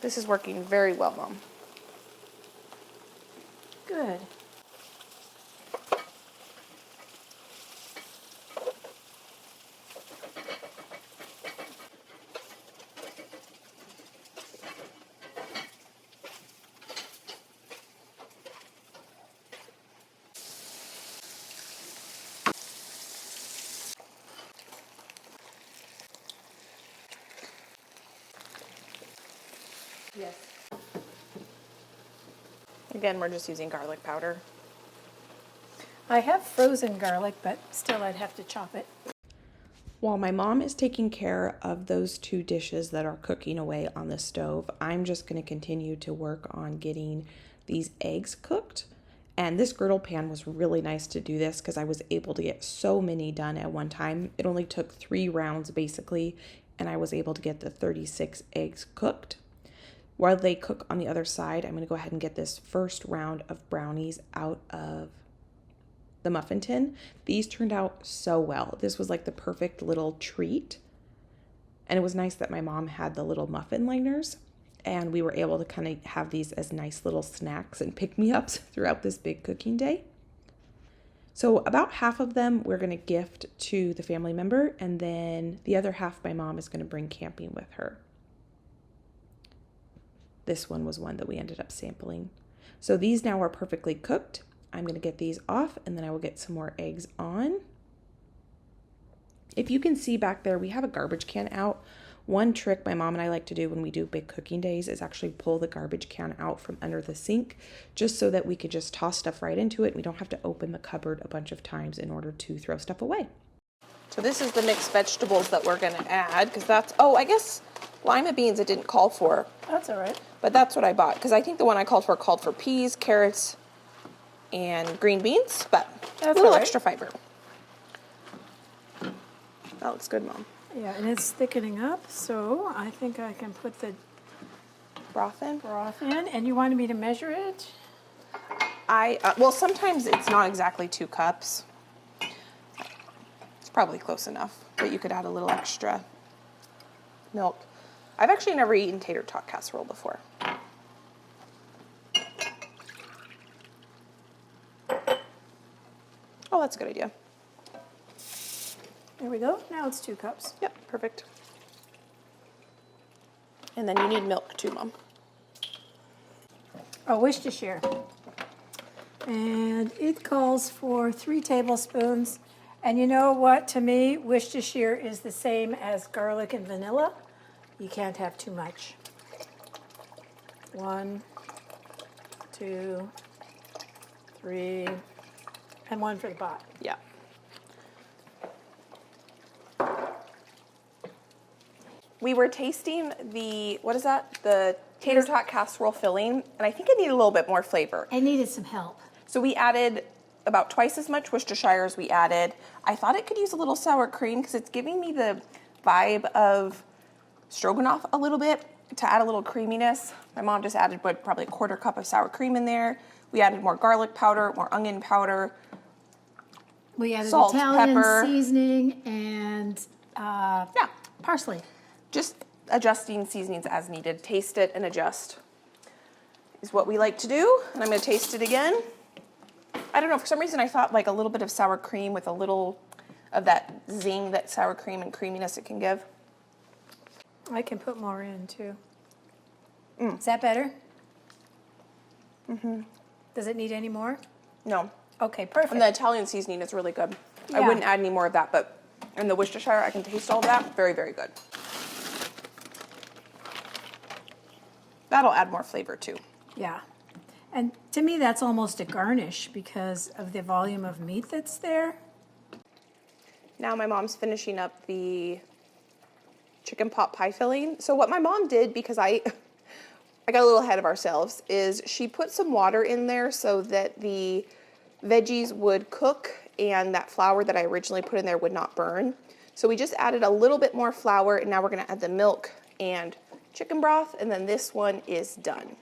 This is working very well, Mom. Good. Yes. Again, we're just using garlic powder. I have frozen garlic, but still I'd have to chop it. While my mom is taking care of those two dishes that are cooking away on the stove, I'm just going to continue to work on getting these eggs cooked. And this griddle pan was really nice to do this because I was able to get so many done at one time. It only took 3 rounds basically, and I was able to get the 36 eggs cooked. While they cook on the other side, I'm going to go ahead and get this first round of brownies out of the muffin tin. These turned out so well. This was like the perfect little treat. And it was nice that my mom had the little muffin liners, and we were able to kind of have these as nice little snacks and pick-me-ups throughout this big cooking day. So about half of them we're going to gift to the family member, and then the other half my mom is going to bring camping with her. This one was one that we ended up sampling. So these now are perfectly cooked. I'm going to get these off, and then I will get some more eggs on. If you can see back there, we have a garbage can out. One trick my mom and I like to do when we do big cooking days is actually pull the garbage can out from under the sink, just so that we could just toss stuff right into it. We don't have to open the cupboard a bunch of times in order to throw stuff away. So this is the mixed vegetables that we're going to add, because that's, oh, I guess lima beans it didn't call for. That's all right. But that's what I bought, because I think the one I called for peas, carrots, and green beans, but That's a little all right. extra fiber. That looks good, Mom. Yeah, and it's thickening up, so I think I can put the Broth in? broth in. And you wanted me to measure it? Well, sometimes it's not exactly 2 cups. It's probably close enough, but you could add a little extra milk. I've actually never eaten tater tot casserole before. Oh, that's a good idea. There we go. Now it's 2 cups. Yep, perfect. And then you need milk too, Mom. Oh, Worcestershire. And it calls for 3 tablespoons. And you know what? To me, Worcestershire is the same as garlic and vanilla. You can't have too much. 1, 2, 3, and 1 for the pot. Yeah. We were tasting the, what is that? The tater tot casserole filling, and I think it needed a little bit more flavor. I needed some help. So we added about twice as much Worcestershire as we added. I thought it could use a little sour cream because it's giving me the vibe of stroganoff a little bit to add a little creaminess. My mom just added probably a 1/4 cup of sour cream in there. We added more garlic powder, more onion powder. We added Salt, Italian pepper. seasoning and Yeah, parsley. just adjusting seasonings as needed. Taste it and adjust is what we like to do. And I'm going to taste it again. I don't know, for some reason I thought like a little bit of sour cream with a little of that zing that sour cream and creaminess it can give. I can put more in too. Is that better? Mm-hmm. Does it need any more? No. Okay, perfect. And the Italian seasoning is really good. I Yeah. wouldn't add any more of that, but in the Worcestershire, I can taste all of that. Very, very good. That'll add more flavor too. Yeah. And to me, that's almost a garnish because of the volume of meat that's there. Now my mom's finishing up the chicken pot pie filling. So what my mom did, because I got a little ahead of ourselves, is she put some water in there so that the veggies would cook and that flour that I originally put in there would not burn. So we just added a little bit more flour, and now we're gonna add the milk and chicken broth, and then this one is done.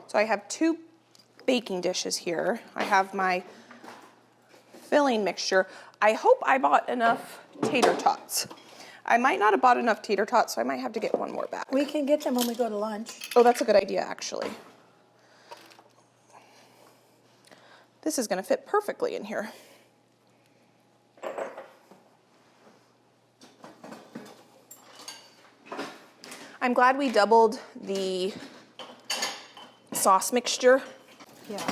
So I have 2 baking dishes here. I have my filling mixture. I hope I bought enough tater tots. I might not have bought enough tater tots, so I might have to get 1 more back. We can get them when we go to lunch. Oh, that's a good idea, actually. This is going to fit perfectly in here. I'm glad we doubled the sauce mixture. Yeah.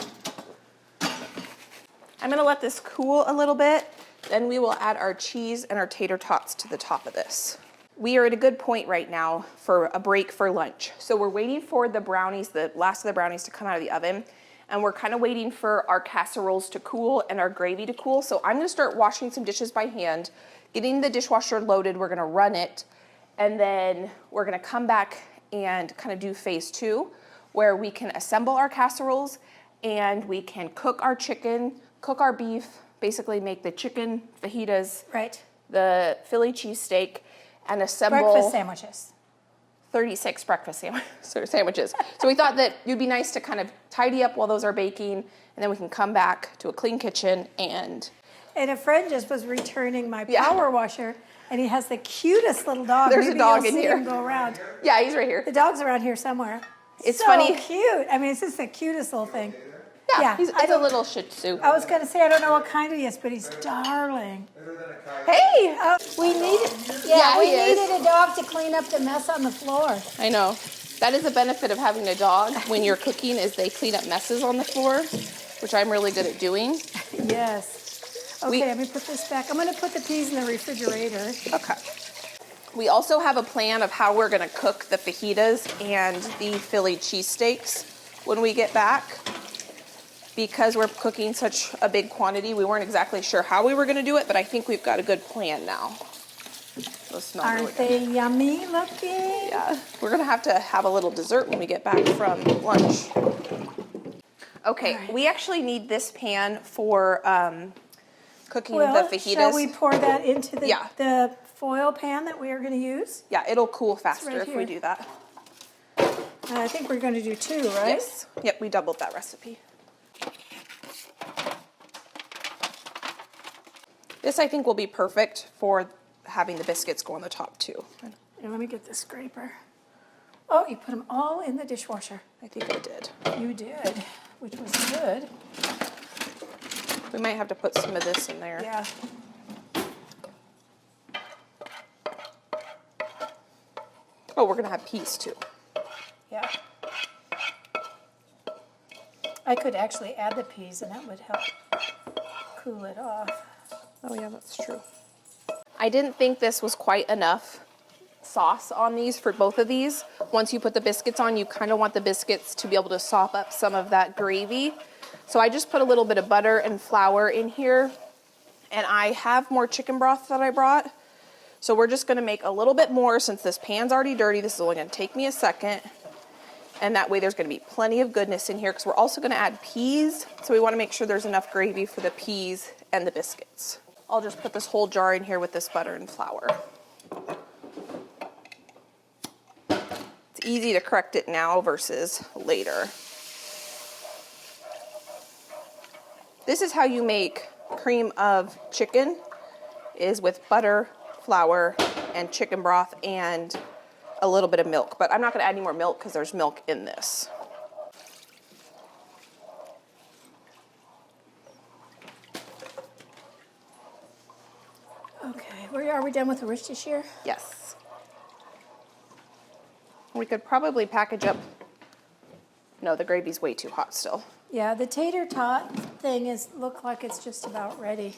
I'm going to let this cool a little bit. Then we will add our cheese and our tater tots to the top of this. We are at a good point right now for a break for lunch. So we're waiting for the brownies, the last of the brownies to come out of the oven. and we're kind of waiting for our casseroles to cool and our gravy to cool. So I'm gonna start washing some dishes by hand, getting the dishwasher loaded, we're gonna run it, and then we're gonna come back and kind of do phase 2, where we can assemble our casseroles and we can cook our chicken, cook our beef, basically make the chicken fajitas, Right. the Philly cheesesteak, and assemble Breakfast sandwiches. 36 breakfast sandwiches. So we thought that it'd be nice to kind of tidy up while those are baking, and then we can come back to a clean kitchen and... And a friend just was returning my Yeah. power washer, and he has the cutest little dog. There's a Maybe dog you'll in see here. him go around. Yeah, he's right here. The dog's around here somewhere. It's so funny. Cute. I mean, it's just the cutest little thing. Yeah, I it's a don't- little Shih Tzu. I was going to say, I don't know what kind he is, but he's darling. Hey! We needed, Yeah, we he is. needed a dog to clean up the mess on the floor. I know. That is the benefit of having a dog when you're cooking, is they clean up messes on the floor, which I'm really good at doing. Yes. Okay, let me put this back. I'm going to put the peas in the refrigerator. Okay. We also have a plan of how we're gonna cook the fajitas and the Philly cheesesteaks when we get back. Because we're cooking such a big quantity, we weren't exactly sure how we were gonna do it, but I think we've got a good plan now. Those smell really Aren't good. they yummy looking? Yeah, we're gonna have to have a little dessert when we get back from lunch. Okay, we actually need this pan for cooking Well, the fajitas. shall we pour that into the, Yeah. the foil pan that we are going to use? Yeah, it'll cool faster right if we here. do that. I think we're going to do 2, right? Yes. Yep, we doubled that recipe. This, I think, will be perfect for having the biscuits go on the top too. Here, let me get the scraper. Oh, you put them all in the dishwasher. I think I did. You did, which was good. We might have to put some of this in there. Yeah. Oh, we're gonna have peas too. Yeah. I could actually add the peas and that would help cool it off. Oh yeah, that's true. I didn't think this was quite enough sauce on these for both of these. Once you put the biscuits on, you kind of want the biscuits to be able to sop up some of that gravy. So I just put a little bit of butter and flour in here, and I have more chicken broth that I brought. So we're just gonna make a little bit more since this pan's already dirty. This is only gonna take me a second. And that way there's gonna be plenty of goodness in here because we're also gonna add peas. So we wanna make sure there's enough gravy for the peas and the biscuits. I'll just put this whole jar in here with this butter and flour. It's easy to correct it now versus later. This is how you make cream of chicken, is with butter, flour, and chicken broth, and a little bit of milk. But I'm not gonna add any more milk because there's milk in this. Okay, are we done with the Worcestershire? Yes. We could probably package up. No, the gravy's way too hot still. Yeah, the tater tot thing look like it's just about ready.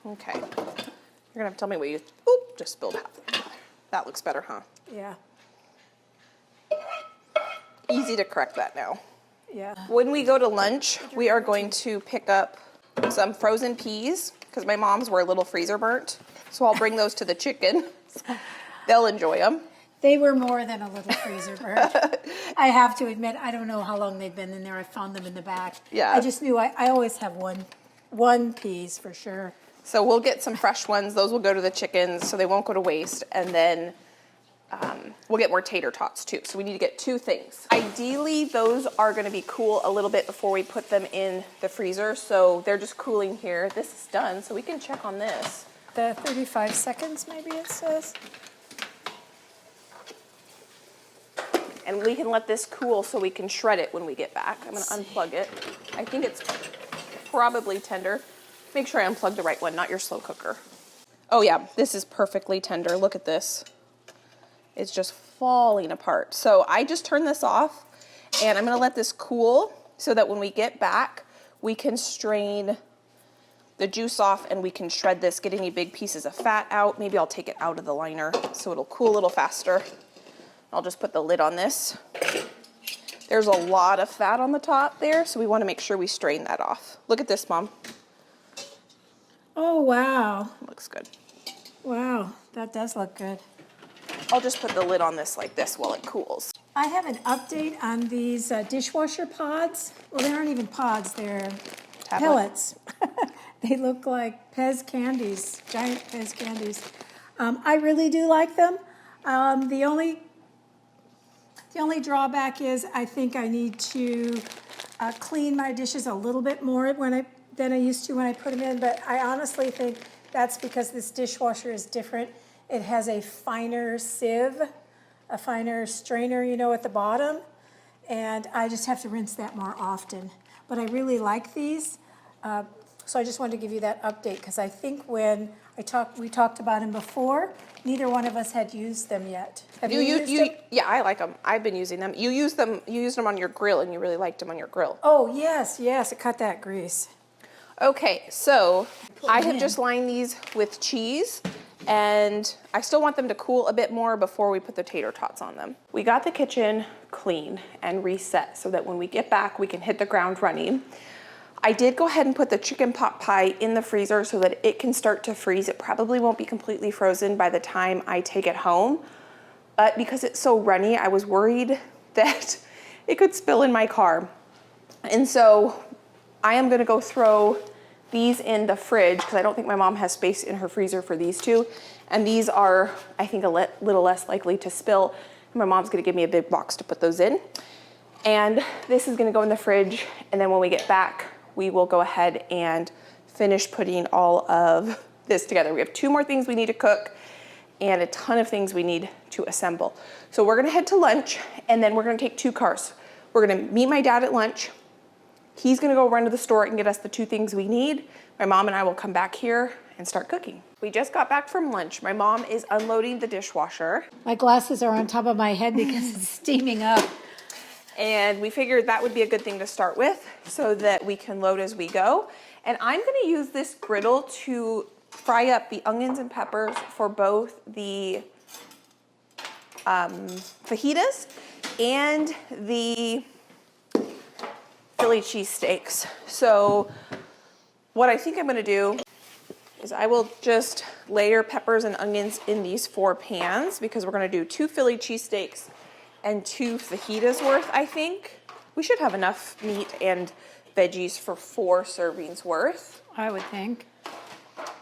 Okay. You're gonna have to tell me what you, oop, just spilled half. That looks better, huh? Yeah, Easy to correct that now. yeah. When we go to lunch, we are going to pick up some frozen peas because my mom's were a little freezer burnt. So I'll bring those to the chicken. They'll enjoy them. They were more than a little freezer bird. I have to admit, I don't know how long they've been in there. I found them in the back. Yeah. I just knew I always have one piece for sure. So we'll get some fresh ones. Those will go to the chickens so they won't go to waste. And then we'll get more tater tots too. So we need to get 2 things. Ideally, those are gonna be cool a little bit before we put them in the freezer. So they're just cooling here. This is done, so we can check on this. The 35 seconds, maybe it says. And we can let this cool so we can shred it when we get back. I'm gonna unplug it. I think it's probably tender. Make sure I unplug the right one, not your slow cooker. Oh yeah, this is perfectly tender. Look at this. It's just falling apart. So I just turned this off and I'm gonna let this cool so that when we get back, we can strain the juice off and we can shred this, get any big pieces of fat out. Maybe I'll take it out of the liner so it'll cool a little faster. I'll just put the lid on this. There's a lot of fat on the top there, so we want to make sure we strain that off. Look at this, Mom. Oh, wow. Looks good. Wow, that does look good. I'll just put the lid on this like this while it cools. I have an update on these dishwasher pods. Well, they aren't even pods, they're pellets. They look like Pez candies, giant Pez candies. I really do like them. The only drawback is I think I need to clean my dishes a little bit more than I used to when I put them in, but I honestly think that's because this dishwasher is different. It has a finer sieve, a finer strainer, you know, at the bottom, and I just have to rinse that more often. But I really like these, so I just wanted to give you that update, because I think when we talked about them before, neither one of us had used them yet. Have you used them? Yeah, I like them. I've been using them. You used them on your grill, and you really liked them on your grill. Oh, yes, it cut that grease. Okay, so I have just lined these with cheese, and I still want them to cool a bit more before we put the tater tots on them. We got the kitchen clean and reset so that when we get back, we can hit the ground running. I did go ahead and put the chicken pot pie in the freezer so that it can start to freeze. It probably won't be completely frozen by the time I take it home, but because it's so runny, I was worried that it could spill in my car. And so I am gonna go throw these in the fridge because I don't think my mom has space in her freezer for these two. And these are, I think, a little less likely to spill. My mom's gonna give me a big box to put those in. And this is gonna go in the fridge. And then when we get back, we will go ahead and finish putting all of this together. We have 2 more things we need to cook and a ton of things we need to assemble. So we're gonna head to lunch, and then we're gonna take 2 cars. We're gonna meet my dad at lunch. He's gonna go run to the store and get us the 2 things we need. My mom and I will come back here and start cooking. We just got back from lunch. My mom is unloading the dishwasher. My glasses are on top of my head because it's steaming up. And we figured that would be a good thing to start with so that we can load as we go. And I'm gonna use this griddle to fry up the onions and peppers for both the fajitas and the Philly cheesesteaks. So what I think I'm gonna do is I will just layer peppers and onions in these 4 pans because we're gonna do 2 Philly cheesesteaks and 2 fajitas worth, I think. We should have enough meat and veggies for 4 servings worth. I would think.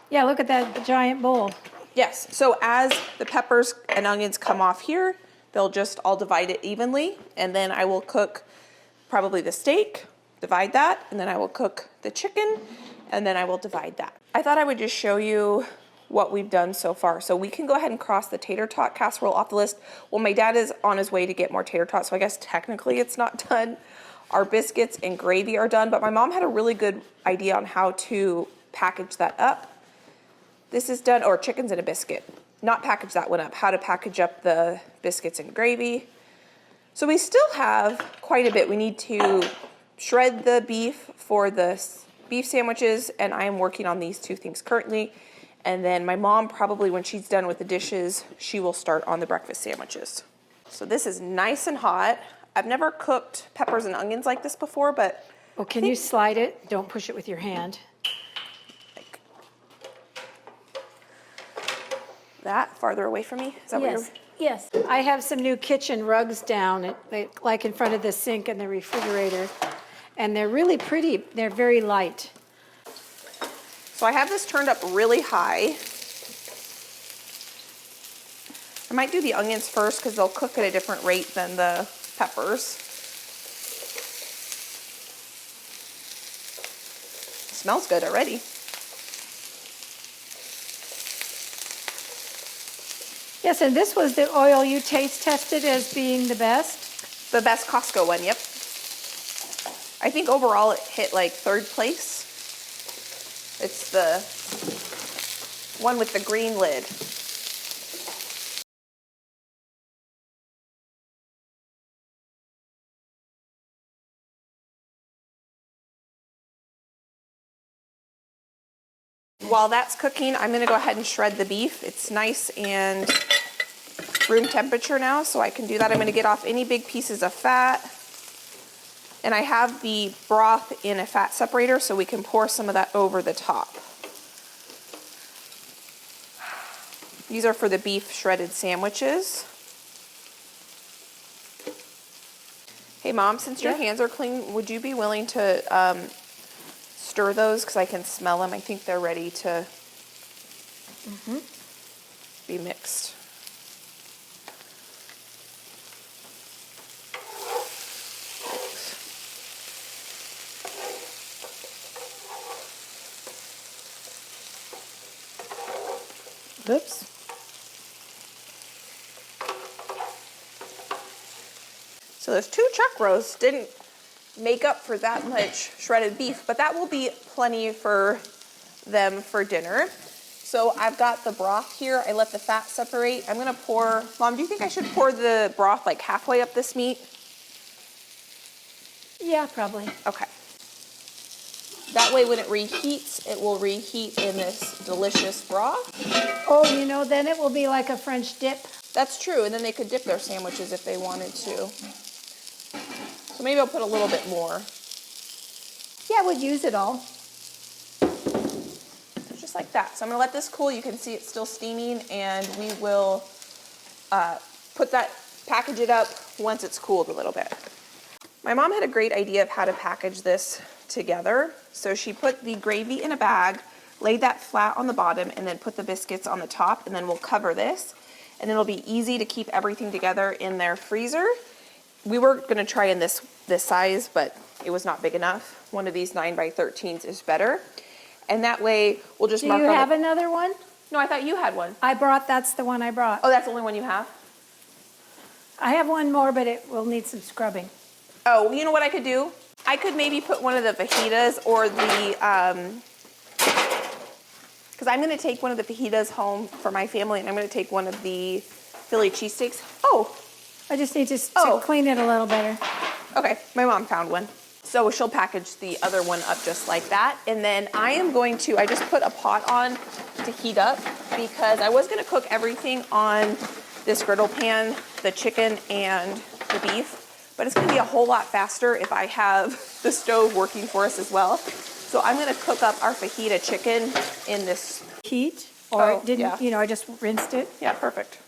Yeah, look at that giant bowl. Yes, so as the peppers and onions come off here, I'll divide it evenly, and then I will cook probably the steak, divide that, and then I will cook the chicken, and then I will divide that. I thought I would just show you what we've done so far. So we can go ahead and cross the tater tot casserole off the list. Well, my dad is on his way to get more tater tots, so I guess technically it's not done. Our biscuits and gravy are done, but my mom had a really good idea on how to package that up. This is done, or chickens and a biscuit. Not package that one up, how to package up the biscuits and gravy. So we still have quite a bit. We need to shred the beef for the beef sandwiches, and I am working on these 2 things currently. And then my mom probably, when she's done with the dishes, she will start on the breakfast sandwiches. So this is nice and hot. I've never cooked peppers and onions like this before, but Well, can you slide it? Don't push it with your hand. like that farther away from me. Is that what you're... Yes. I have some new kitchen rugs down, like in front of the sink and the refrigerator, and they're really pretty. They're very light. So I have this turned up really high. I might do the onions first because they'll cook at a different rate than the peppers. Smells good already. Yes, and this was the oil you taste tested as being the best? The best Costco one, yep. I think overall it hit like 3rd place. It's the one with the green lid. While that's cooking, I'm gonna go ahead and shred the beef. It's nice and room temperature now, so I can do that. I'm gonna get off any big pieces of fat. And I have the broth in a fat separator so we can pour some of that over the top. These are for the beef shredded sandwiches. Hey Mom, since your hands are clean, would you be willing to stir those? Because I can smell them. I think they're ready to be mixed. Oops. So those 2 chuck roasts didn't make up for that much shredded beef, but that will be plenty for them for dinner. So I've got the broth here. I let the fat separate. I'm gonna pour, Mom, do you think I should pour the broth like halfway up this meat? Yeah, probably. Okay. That way when it reheats, it will reheat in this delicious broth. Oh, you know, then it will be like a French dip. That's true, and then they could dip their sandwiches if they wanted to. So maybe I'll put a little bit more. Yeah, we'd use it all. Just like that. So I'm gonna let this cool. You can see it's still steaming, and we will package it up once it's cooled a little bit. My mom had a great idea of how to package this together. So she put the gravy in a bag, laid that flat on the bottom, and then put the biscuits on the top, and then we'll cover this. And it'll be easy to keep everything together in their freezer. We were gonna try in this size, but it was not big enough. One of these 9x13s is better. And that way we'll just mark on Do you have another one? No, I thought you had one. That's the one I brought. Oh, that's the only one you have? I have one more, but it will need some scrubbing. Oh, you know what I could do? I could maybe put one of the fajitas or the, because I'm going to take one of the fajitas home for my family, and I'm going to take one of the Philly cheesesteaks. Oh. I just need to clean it a little better. Okay, my mom found one. So she'll package the other one up just like that. And then I just put a pot on to heat up because I was going to cook everything on this griddle pan, the chicken and the beef, but it's going to be a whole lot faster if I have the stove working for us as well. So I'm going to cook up our fajita chicken in this heat, or it didn't, I just rinsed it. Yeah, perfect.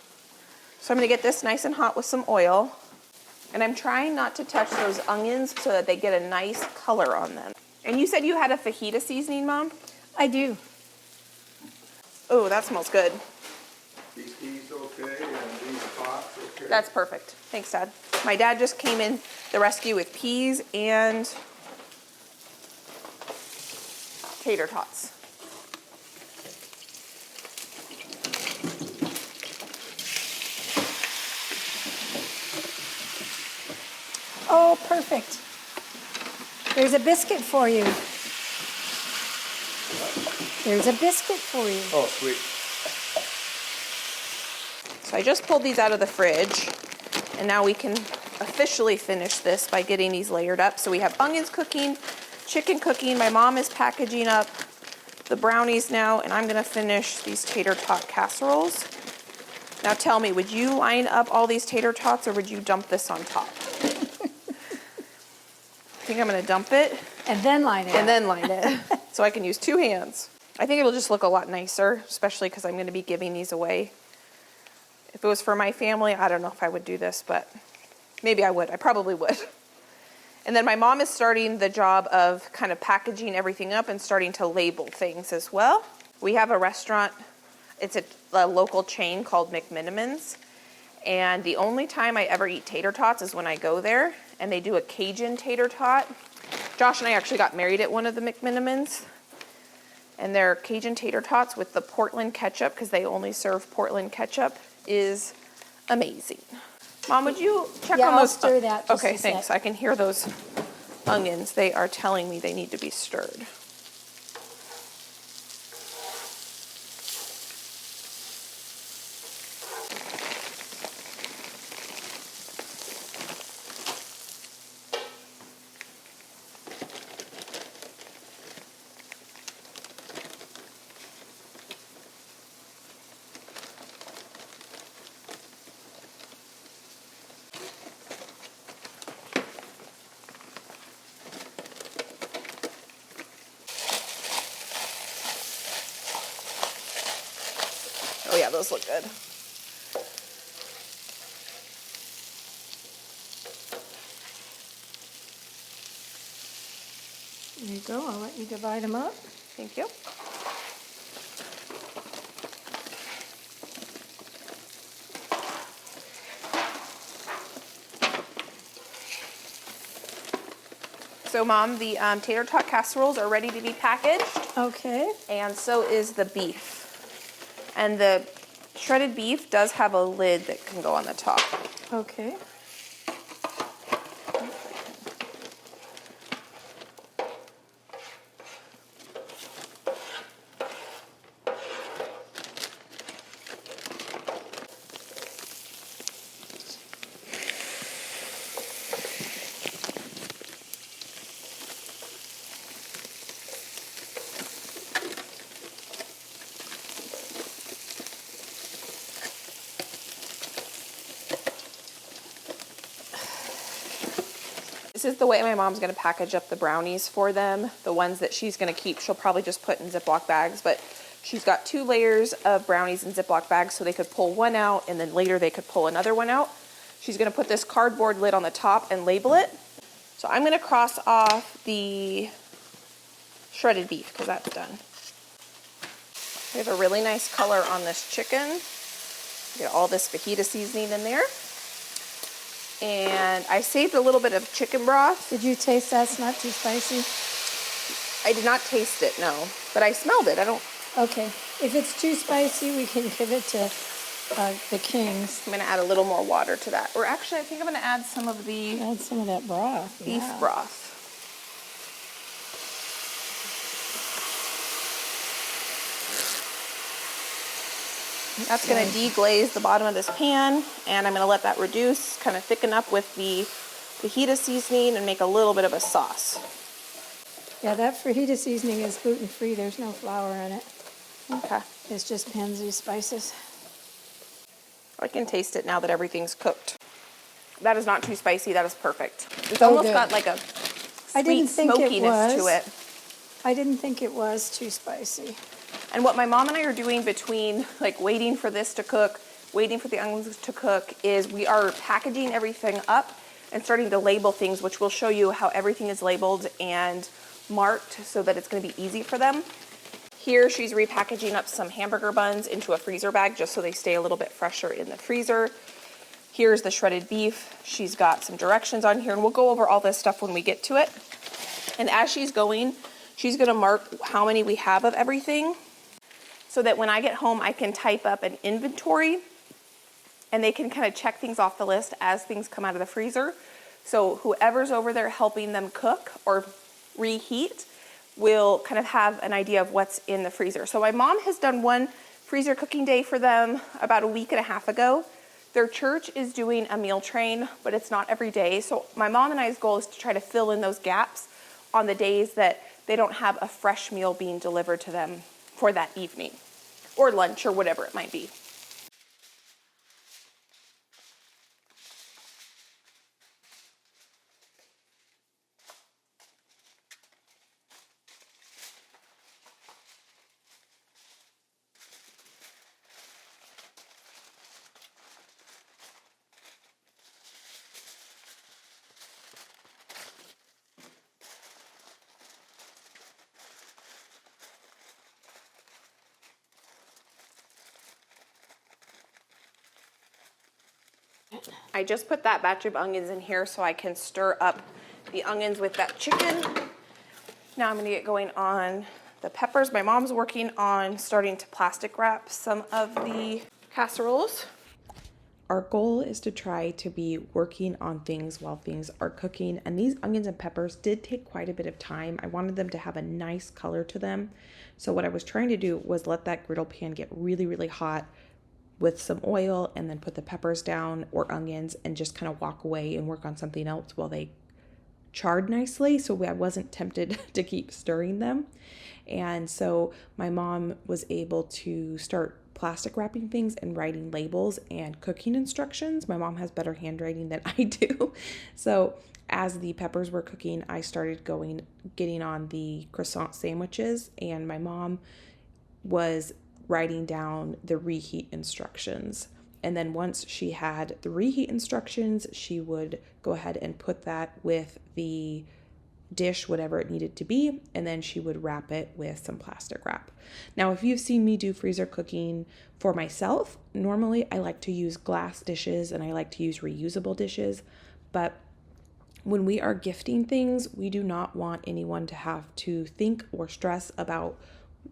So I'm going to get this nice and hot with some oil. And I'm trying not to touch those onions so that they get a nice color on them. And you said you had a fajita seasoning, Mom? I do. Oh, that smells good. These peas okay, and these tots okay? That's perfect. Thanks, Dad. My dad just came in the rescue with peas and tater tots. Oh, perfect. There's a biscuit for you. There's a biscuit for you. Oh, sweet. So I just pulled these out of the fridge, and now we can officially finish this by getting these layered up. So we have onions cooking, chicken cooking. My mom is packaging up the brownies now, and I'm gonna finish these tater tot casseroles. Now tell me, would you line up all these tater tots, or would you dump this on top? I think I'm gonna dump it. And then line it. And then line it. So I can use 2 hands. I think it'll just look a lot nicer, especially because I'm gonna be giving these away. If it was for my family, I don't know if I would do this, but maybe I would. I probably would. And then my mom is starting the job of kind of packaging everything up and starting to label things as well. We have a restaurant, it's a local chain called McMinimans. And the only time I ever eat tater tots is when I go there, and they do a Cajun tater tot. Josh and I actually got married at one of the McMinimans, and their Cajun tater tots with the Portland ketchup, because they only serve Portland ketchup, is amazing. Mom, would you check on those? I'll stir that. Okay, thanks. I can hear those onions. They are telling me they need to be stirred. Oh yeah, those look good. There you go. I'll let you divide them up. Thank you. So Mom, the tater tot casseroles are ready to be packaged, Okay. and so is the beef. And the shredded beef does have a lid that can go on the top. Okay. This is the way my mom's going to package up the brownies for them. The ones that she's going to keep, she'll probably just put in Ziploc bags, but she's got 2 layers of brownies in Ziploc bags so they could pull one out and then later they could pull another one out. She's going to put this cardboard lid on the top and label it. So I'm going to cross off the shredded beef because that's done. We have a really nice color on this chicken. Get all this fajita seasoning in there. And I saved a little bit of chicken broth. Did you taste that's not too spicy? I did not taste it, no, but I smelled it. I don't. Okay. If it's too spicy, we can give it to the Kings. I'm gonna add a little more water to that. Or actually, I think I'm gonna add some of the Add some of that broth. beef Yeah. broth. That's gonna deglaze the bottom of this pan, and I'm gonna let that reduce, kind of thicken up with the fajita seasoning and make a little bit of a sauce. Yeah, that fajita seasoning is gluten-free. There's no flour in it. Okay. It's just Panzi spices. I can taste it now that everything's cooked. That is not too spicy, that is perfect. It's Oh, almost good. got like a I didn't sweet think it smokiness to was. it. I didn't think it was too spicy. And what my mom and I are doing between like waiting for this to cook, waiting for the onions to cook, is we are packaging everything up and starting to label things, which will show you how everything is labeled and marked so that it's going to be easy for them. Here she's repackaging up some hamburger buns into a freezer bag just so they stay a little bit fresher in the freezer. Here's the shredded beef. She's got some directions on here, and we'll go over all this stuff when we get to it. And as she's going, she's going to mark how many we have of everything, so that when I get home, I can type up an inventory and they can kind of check things off the list as things come out of the freezer. So whoever's over there helping them cook or reheat will kind of have an idea of what's in the freezer. So my mom has done one freezer cooking day for them about a week and a half ago. Their church is doing a meal train, but it's not every day. So my mom and I's goal is to try to fill in those gaps on the days that they don't have a fresh meal being delivered to them for that evening or lunch or whatever it might be. I just put that batch of onions in here so I can stir up the onions with that chicken. Now I'm gonna get going on the peppers. My mom's working on starting to plastic wrap some of the casseroles. Our goal is to try to be working on things while things are cooking, and these onions and peppers did take quite a bit of time. I wanted them to have a nice color to them. So what I was trying to do was let that griddle pan get really, really hot with some oil and then put the peppers down or onions and just kind of walk away and work on something else while they charred nicely, so I wasn't tempted to keep stirring them. And so my mom was able to start plastic wrapping things and writing labels and cooking instructions. My mom has better handwriting than I do. So as the peppers were cooking, I started getting on the croissant sandwiches, and my mom was writing down the reheat instructions. And then once she had the reheat instructions, she would go ahead and put that with the dish, whatever it needed to be, and then she would wrap it with some plastic wrap. Now, if you've seen me do freezer cooking for myself, normally I like to use glass dishes and I like to use reusable dishes, but when we are gifting things, we do not want anyone to have to think or stress about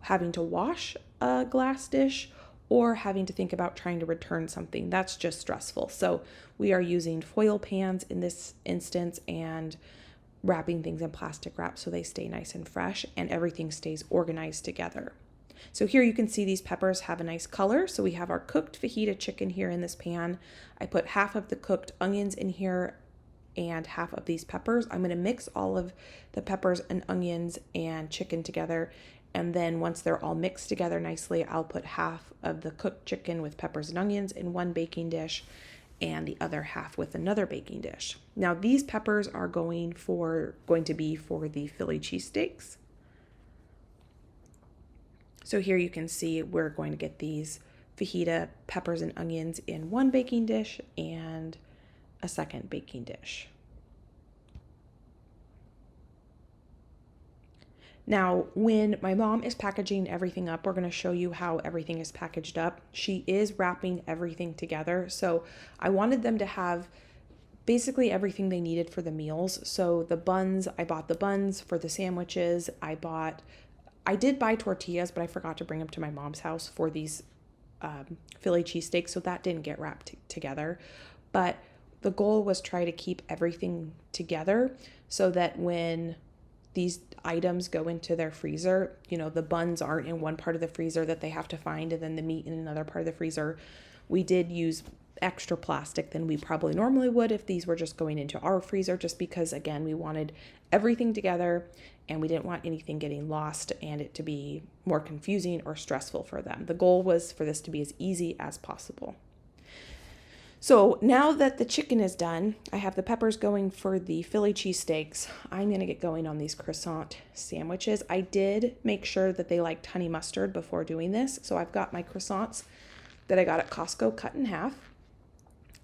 having to wash a glass dish or having to think about trying to return something. That's just stressful. So we are using foil pans in this instance and wrapping things in plastic wrap so they stay nice and fresh and everything stays organized together. So here you can see these peppers have a nice color. So we have our cooked fajita chicken here in this pan. I put half of the cooked onions in here and half of these peppers. I'm going to mix all of the peppers and onions and chicken together. And then once they're all mixed together nicely, I'll put half of the cooked chicken with peppers and onions in one baking dish and the other half with another baking dish. Now these peppers are going to be for the Philly cheesesteaks. So here you can see we're going to get these fajita peppers and onions in one baking dish and a second baking dish. Now, when my mom is packaging everything up, we're going to show you how everything is packaged up. She is wrapping everything together. So I wanted them to have basically everything they needed for the meals. So the buns, I bought the buns for the sandwiches. I did buy tortillas, but I forgot to bring them to my mom's house for these Philly cheesesteaks. So that didn't get wrapped together. But the goal was try to keep everything together so that when these items go into their freezer, the buns aren't in one part of the freezer that they have to find and then the meat in another part of the freezer. We did use extra plastic than we probably normally would if these were just going into our freezer, just because, again, we wanted everything together and we didn't want anything getting lost and it to be more confusing or stressful for them. The goal was for this to be as easy as possible. So now that the chicken is done, I have the peppers going for the Philly cheesesteaks. I'm going to get going on these croissant sandwiches. I did make sure that they liked honey mustard before doing this. So I've got my croissants that I got at Costco cut in half.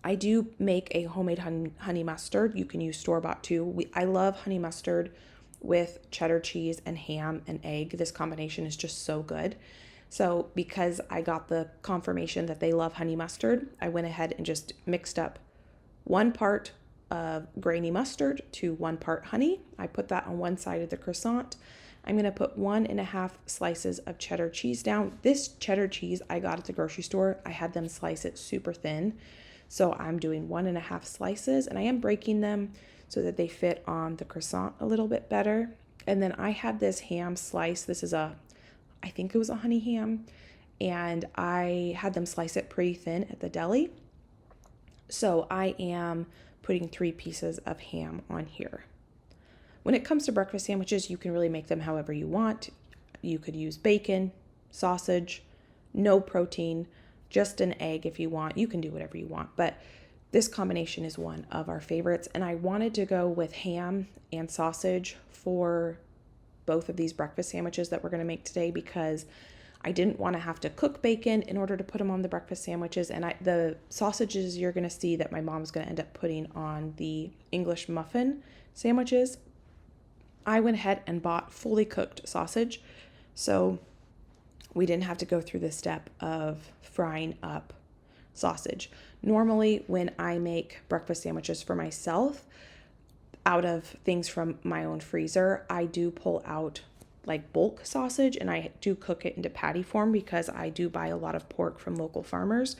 I do make a homemade honey mustard. You can use store-bought too. I love honey mustard with cheddar cheese and ham and egg. This combination is just so good. So because I got the confirmation that they love honey mustard, I went ahead and just mixed up 1 part of grainy mustard to 1 part honey. I put that on one side of the croissant. I'm going to put 1.5 slices of cheddar cheese down. This cheddar cheese I got at the grocery store. I had them slice it super thin. So I'm doing 1.5 slices and I am breaking them so that they fit on the croissant a little bit better. And then I had this ham slice. This is I think it was a honey ham, and I had them slice it pretty thin at the deli. So I am putting 3 pieces of ham on here. When it comes to breakfast sandwiches, you can really make them however you want. You could use bacon, sausage, no protein, just an egg if you want. You can do whatever you want, but this combination is one of our favorites, and I wanted to go with ham and sausage for both of these breakfast sandwiches that we're going to make today because I didn't want to have to cook bacon in order to put them on the breakfast sandwiches. And the sausages you're going to see that my mom's going to end up putting on the English muffin sandwiches, I went ahead and bought fully cooked sausage. So we didn't have to go through the step of frying up sausage. Normally when I make breakfast sandwiches for myself, out of things from my own freezer, I do pull out like bulk sausage and I do cook it into patty form because I do buy a lot of pork from local farmers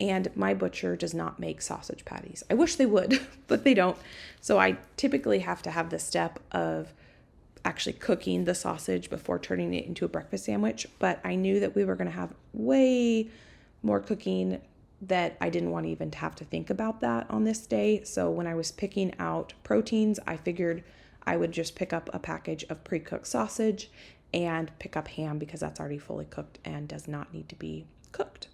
and my butcher does not make sausage patties. I wish they would, but they don't. So I typically have to have the step of actually cooking the sausage before turning it into a breakfast sandwich, but I knew that we were going to have way more cooking that I didn't want to even have to think about that on this day. So when I was picking out proteins, I figured I would just pick up a package of pre-cooked sausage and pick up ham because that's already fully cooked and does not need to be cooked.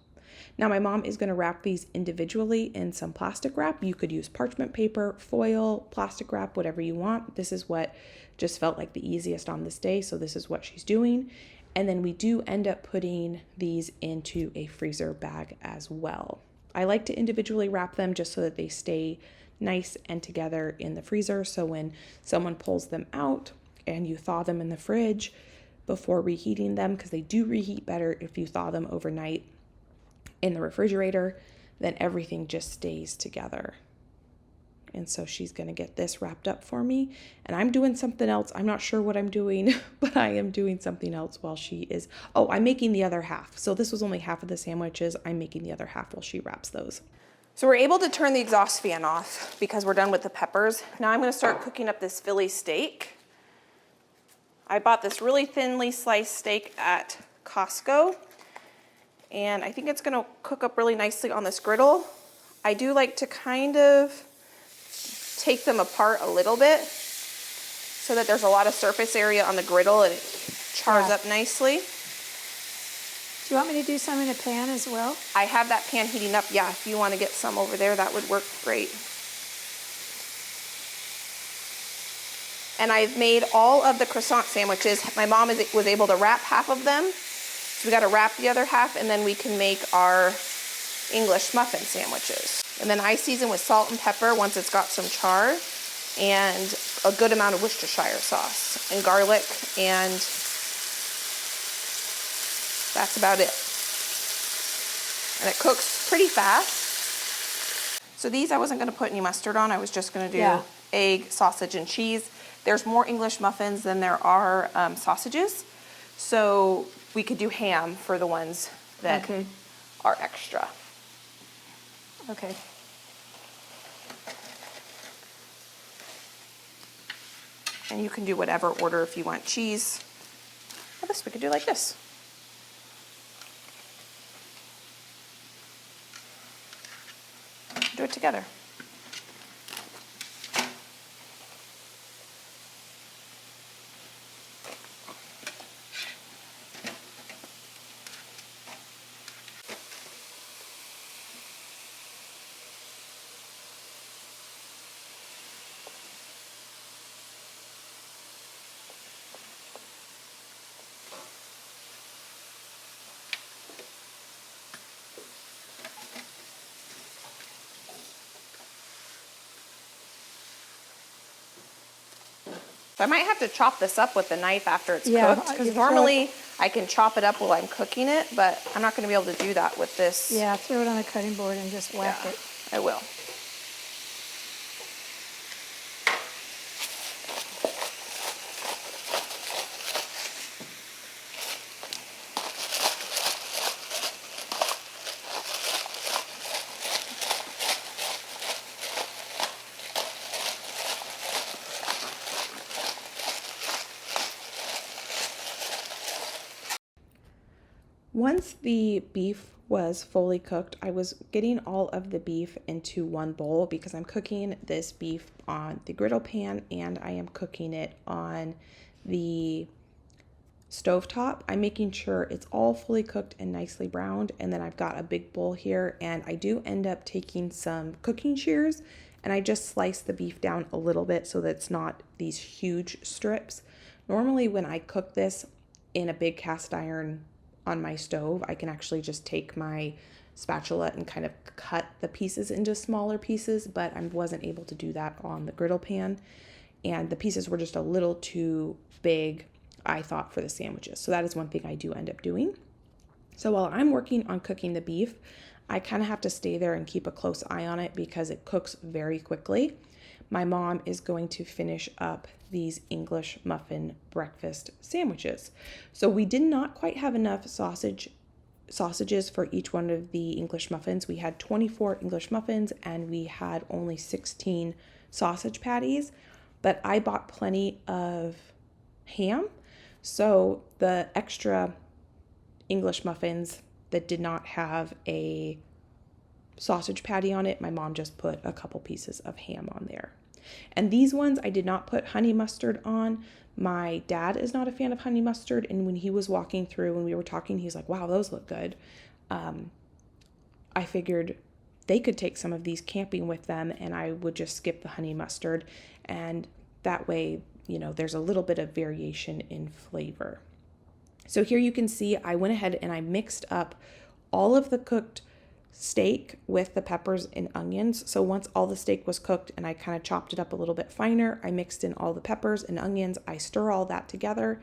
Now my mom is going to wrap these individually in some plastic wrap. You could use parchment paper, foil, plastic wrap, whatever you want. This is what just felt like the easiest on this day, so this is what she's doing. And then we do end up putting these into a freezer bag as well. I like to individually wrap them just so that they stay nice and together in the freezer. So when someone pulls them out and you thaw them in the fridge before reheating them, because they do reheat better if you thaw them overnight in the refrigerator, then everything just stays together. And so she's going to get this wrapped up for me. And I'm doing something else. I'm not sure what I'm doing, but I am doing something else while she is... Oh, I'm making the other half. So this was only half of the sandwiches. I'm making the other half while she wraps those. So we're able to turn the exhaust fan off because we're done with the peppers. Now I'm going to start cooking up this Philly steak. I bought this really thinly sliced steak at Costco. And I think it's going to cook up really nicely on this griddle. I do like to kind of take them apart a little bit so that there's a lot of surface area on the griddle and it chars up nicely. Do you want me to do some in a pan as well? I have that pan heating up. Yeah, if you want to get some over there, that would work great. And I've made all of the croissant sandwiches. My mom was able to wrap half of them. So we got to wrap the other half, and then we can make our English muffin sandwiches. And then I season with salt and pepper once it's got some char, and a good amount of Worcestershire sauce and garlic, and that's about it. And it cooks pretty fast. So these I wasn't going to put any mustard on. I was just going to do egg, sausage, and cheese. There's more English muffins than there are sausages. So we could do ham for the ones that are extra. Okay. And you can do whatever order if you want cheese. Well, this we could do like this. Do it together. So I might have to chop this up with the knife after it's cooked, because normally I can chop it up while I'm cooking it, but I'm not going to be able to do that with this. Yeah, throw it on the cutting board and just whack it. I will. Once the beef was fully cooked, I was getting all of the beef into one bowl because I'm cooking this beef on the griddle pan and I am cooking it on the stovetop. I'm making sure it's all fully cooked and nicely browned, and then I've got a big bowl here, and I do end up taking some cooking shears and I just slice the beef down a little bit so that it's not these huge strips. Normally when I cook this in a big cast iron on my stove, I can actually just take my spatula and kind of cut the pieces into smaller pieces, but I wasn't able to do that on the griddle pan, and the pieces were just a little too big, I thought, for the sandwiches. So that is one thing I do end up doing. So while I'm working on cooking the beef, I kind of have to stay there and keep a close eye on it because it cooks very quickly. My mom is going to finish up these English muffin breakfast sandwiches. So we did not quite have enough sausages for each one of the English muffins. We had 24 English muffins and we had only 16 sausage patties, but I bought plenty of ham. So the extra English muffins that did not have a sausage patty on it, my mom just put a couple pieces of ham on there. And these ones I did not put honey mustard on. My dad is not a fan of honey mustard, and when he was walking through when we were talking, he's like, wow, those look good. I figured they could take some of these camping with them and I would just skip the honey mustard, and that way, you know, there's a little bit of variation in flavor. So here you can see I went ahead and I mixed up all of the cooked steak with the peppers and onions. So once all the steak was cooked and I kind of chopped it up a little bit finer, I mixed in all the peppers and onions. I stir all that together,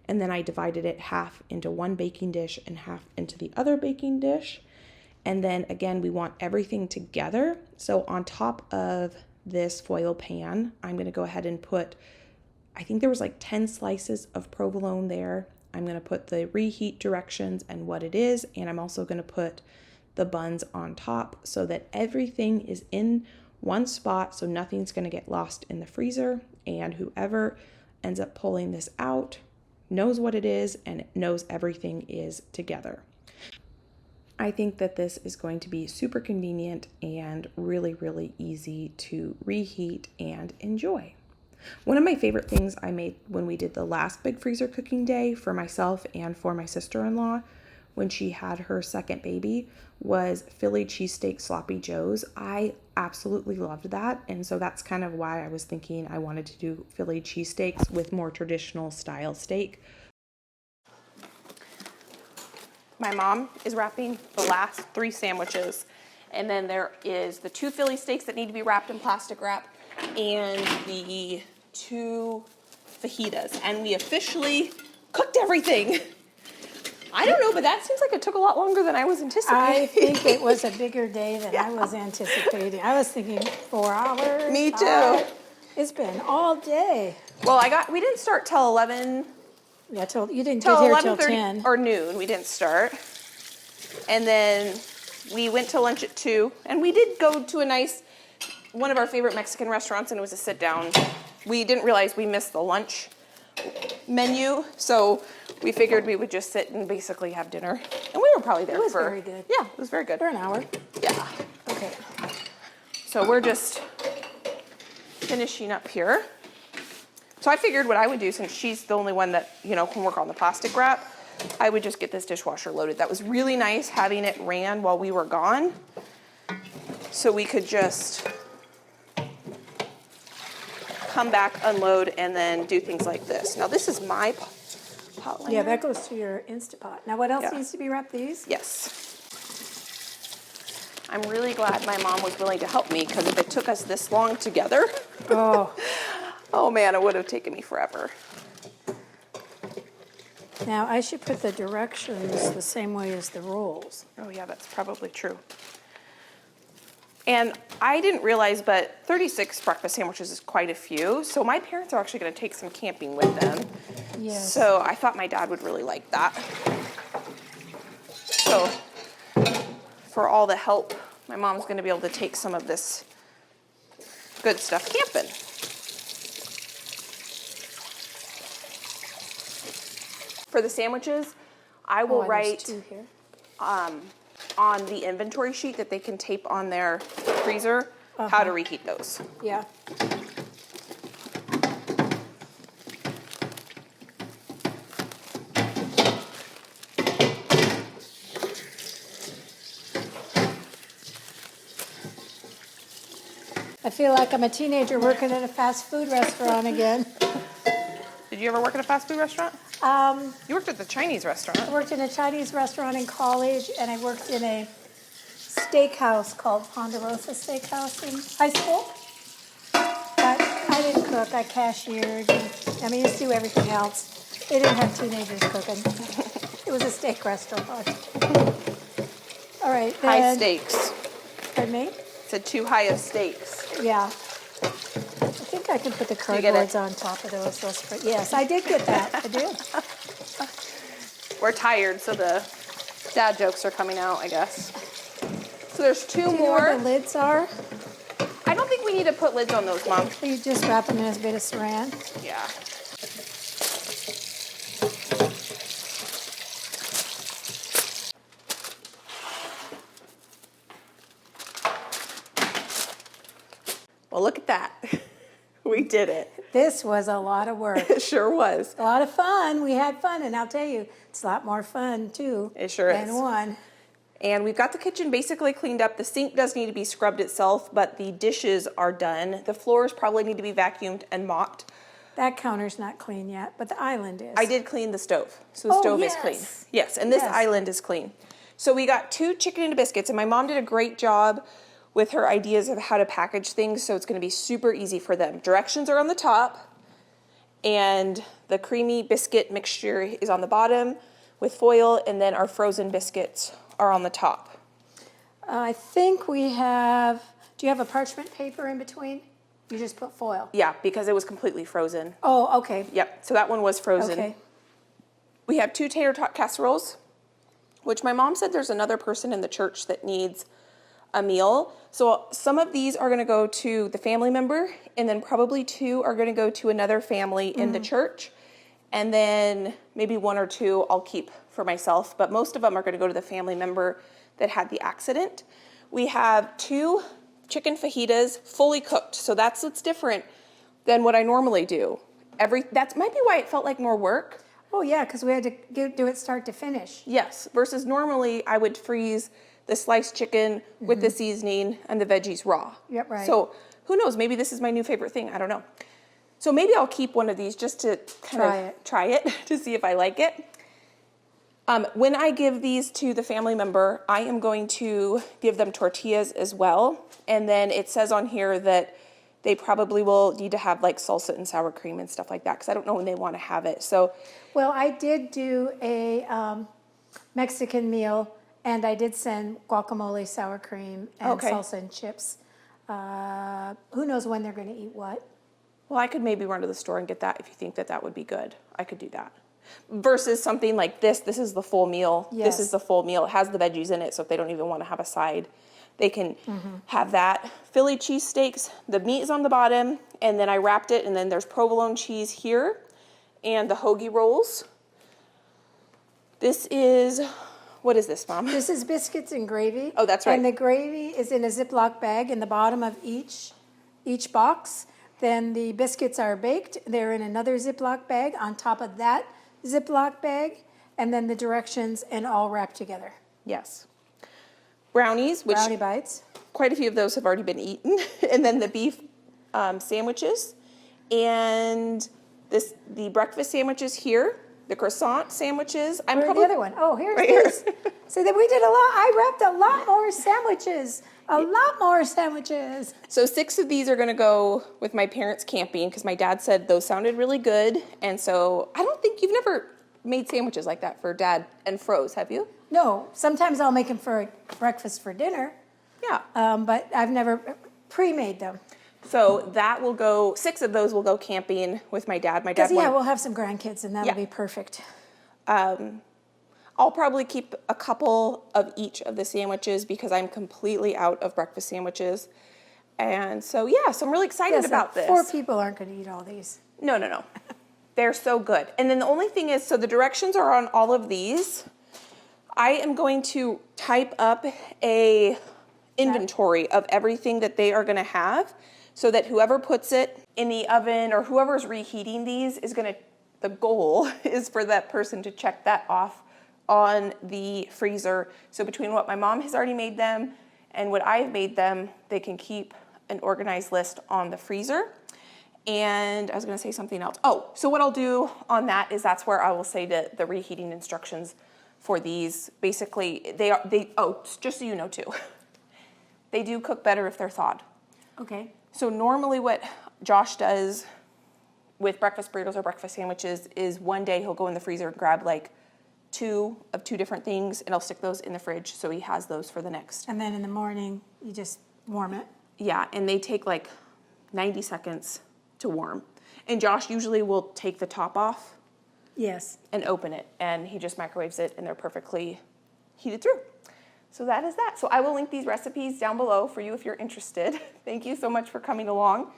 and then I divided it half into one baking dish and half into the other baking dish. And then again, we want everything together. So on top of this foil pan, I'm going to go ahead and put, I think there was like 10 slices of provolone there. I'm going to put the reheat directions and what it is, and I'm also going to put the buns on top so that everything is in one spot, so nothing's going to get lost in the freezer, and whoever ends up pulling this out knows what it is and knows everything is together. I think that this is going to be super convenient and really, really easy to reheat and enjoy. One of my favorite things I made when we did the last big freezer cooking day for myself and for my sister-in-law when she had her second baby was Philly cheesesteak sloppy joes. I absolutely loved that, and so that's kind of why I was thinking I wanted to do Philly cheesesteaks with more traditional style steak. My mom is wrapping the last 3 sandwiches, and then there is the 2 Philly steaks that need to be wrapped in plastic wrap and the 2 fajitas, and we officially cooked everything. I don't know, but that seems like it took a lot longer than I was anticipating. I think it was a bigger day than I was anticipating. I was thinking 4 hours. Me too. 5. It's been all day. Well, we didn't start till 11. Yeah, you didn't Till get here till 11:30 10. or noon. We didn't start, and then we went to lunch at 2. And we did go to one of our favorite Mexican restaurants, and it was a sit down. We didn't realize we missed the lunch menu, so we figured we would just sit and basically have dinner. And we were probably there It was for very good. Yeah, it was very good. For an hour. Yeah. Okay. So we're just finishing up here. So I figured what I would do, since she's the only one that, can work on the plastic wrap, I would just get this dishwasher loaded. That was really nice having it ran while we were gone, so we could just come back, unload, and then do things like this. Now this is my pot liner. Yeah, that goes to your Instapot. Now what else Yeah. needs to be wrapped, these? Yes. I'm really glad my mom was willing to help me, because if it took us this long together, Oh. oh man, it would have taken me forever. Now I should put the directions the same way as the rolls. Oh yeah, that's probably true. And I didn't realize, but 36 breakfast sandwiches is quite a few. So my parents are actually going to take some camping with them. Yes. So I thought my dad would really like that. So for all the help, my mom's going to be able to take some of this good stuff camping. For the sandwiches, I will there's write 2 here. on the inventory sheet that they can tape on their freezer how to reheat those. Yeah. I feel like I'm a teenager working at a fast food restaurant again. Did you ever work at a fast food restaurant? You worked at the Chinese restaurant. I worked in a Chinese restaurant in college, and I worked in a steakhouse called Ponderosa Steakhouse in high school. But I didn't cook. I cashiered. I used to do everything else. They didn't have teenagers cooking. It was a steak restaurant. All right. High then- stakes. Pardon me? Said too high of stakes. Yeah. I think I can put the you get it? cardboards on top of those. Yes, I did get that. I did. We're tired, so the dad jokes are coming out, I guess. So there's 2 Do you know more. where the lids are? I don't think we need to put lids on those, Mom. You just wrap them in a bit of saran. Yeah. Well, look at that. We did it. This was a lot of work. It sure was. A lot of fun. We had fun, and I'll tell you, it's a lot more fun, too. It sure than is. one. And we've got the kitchen basically cleaned up. The sink does need to be scrubbed itself, but the dishes are done. The floors probably need to be vacuumed and mopped. That counter's not clean yet, but the island is. I did clean the stove, so the Oh, stove is clean. yes. Yes, and this Yes. island is clean. So we got 2 chicken and biscuits, and my mom did a great job with her ideas of how to package things, so it's gonna be super easy for them. Directions are on the top, and the creamy biscuit mixture is on the bottom with foil, and then our frozen biscuits are on the top. I think we have, do you have a parchment paper in between? You just put foil. Yeah, because it was completely frozen. Oh, okay. Yep, so that one was frozen. Okay. We have 2 tater tot casseroles, which my mom said there's another person in the church that needs a meal. So some of these are gonna go to the family member, and then probably 2 are gonna go to another family in the church. And then maybe 1 or 2 I'll keep for myself, but most of them are gonna go to the family member that had the accident. We have 2 chicken fajitas fully cooked, so that's what's different than what I normally do. That might be why it felt like more work. Oh, yeah, because we had to do it start to finish. Yes, versus normally I would freeze the sliced chicken with the seasoning and the veggies raw. Yep, right. So who knows, maybe this is my new favorite thing, I don't know. So maybe I'll keep one of these just to try it to see if I like it. When I give these to the family member, I am going to give them tortillas as well. And then it says on here that they probably will need to have like salsa and sour cream and stuff like that, because I don't know when they want to have it. So, Well, I did do a Mexican meal, and I did send guacamole, sour cream, and Okay. salsa and chips. Who knows when they're going to eat what? well, I could maybe run to the store and get that if you think that that would be good. I could do that. Versus something like this. This is the full meal. This Yes. is the full meal. It has the veggies in it, so if they don't even want to have a side, they can have that. Philly cheesesteaks, the meat is on the bottom, and then I wrapped it, and then there's provolone cheese here, and the hoagie rolls. This is, what is this, Mom? This is biscuits and gravy. Oh, that's right. And the gravy is in a Ziploc bag in the bottom of each box. Then the biscuits are baked. They're in another Ziploc bag on top of that Ziploc bag, and then the directions and all wrapped together. Yes. Brownies, which Brownie bites. quite a few of those have already been eaten, and then the beef sandwiches, and the breakfast sandwiches here, the croissant sandwiches. I'm Where's probably the other one? Oh, here's Right here. this. See, that we did a lot. I wrapped a lot more sandwiches. A lot more sandwiches. So 6 of these are going to go with my parents camping because my dad said those sounded really good, and so I don't think you've never made sandwiches like that for Dad and froze, have you? No, sometimes I'll make them for breakfast for dinner, Yeah. but I've never pre-made them. So that will go. 6 of those will go camping with my dad. My dad Because, yeah, wanted- we'll have some grandkids, and that'll Yeah. be perfect. I'll probably keep a couple of each of the sandwiches because I'm completely out of breakfast sandwiches. And so, yeah, so I'm really excited Yes, about this. 4 people aren't going to eat all these. No. They're so good. And then the only thing is, so the directions are on all of these. I am going to type up a inventory of everything that they are going to have so that whoever puts it in the oven or whoever's reheating these is going to, the goal is for that person to check that off on the freezer. So between what my mom has already made them and what I've made them, they can keep an organized list on the freezer. And I was gonna say something else. Oh, so what I'll do on that is that's where I will say the reheating instructions for these. Basically, just so you know too, they do cook better if they're thawed. Okay. So normally what Josh does with breakfast burritos or breakfast sandwiches is one day he'll go in the freezer and grab like 2 of 2 different things, and I'll stick those in the fridge so he has those for the next. And then in the morning, you just warm it. Yeah, and they take like 90 seconds to warm. And Josh usually will take the top off Yes. and open it, and he just microwaves it, and they're perfectly heated through. So that is that. So I will link these recipes down below for you if you're interested. Thank you so much for coming along.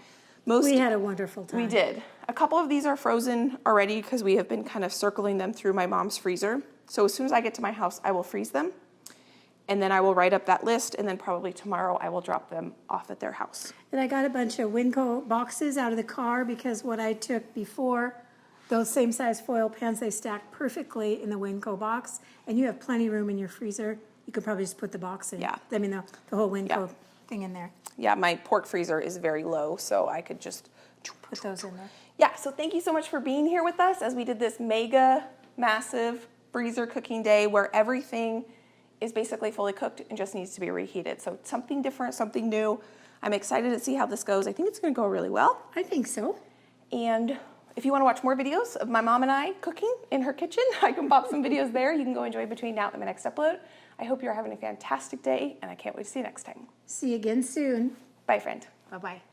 We had a wonderful time. We did. A couple of these are frozen already because we have been kind of circling them through my mom's freezer. So as soon as I get to my house, I will freeze them. And then I will write up that list, and then probably tomorrow I will drop them off at their house. And I got a bunch of Winco boxes out of the car because what I took before, those same size foil pans, they stack perfectly in the Winco box. And you have plenty of room in your freezer. You could probably just put the box in. Yeah. I mean, the whole Winco Yeah. thing in there. Yeah, my pork freezer is very low, so I could just Put those in there. yeah, so thank you so much for being here with us as we did this mega massive freezer cooking day where everything is basically fully cooked and just needs to be reheated. So something different, something new. I'm excited to see how this goes. I think it's gonna go really well. I think so. And if you wanna watch more videos of my mom and I cooking in her kitchen, I can pop some videos there. You can go enjoy between now and my next upload. I hope you're having a fantastic day, and I can't wait to see you next time. See you again soon. Bye, friend. Bye-bye.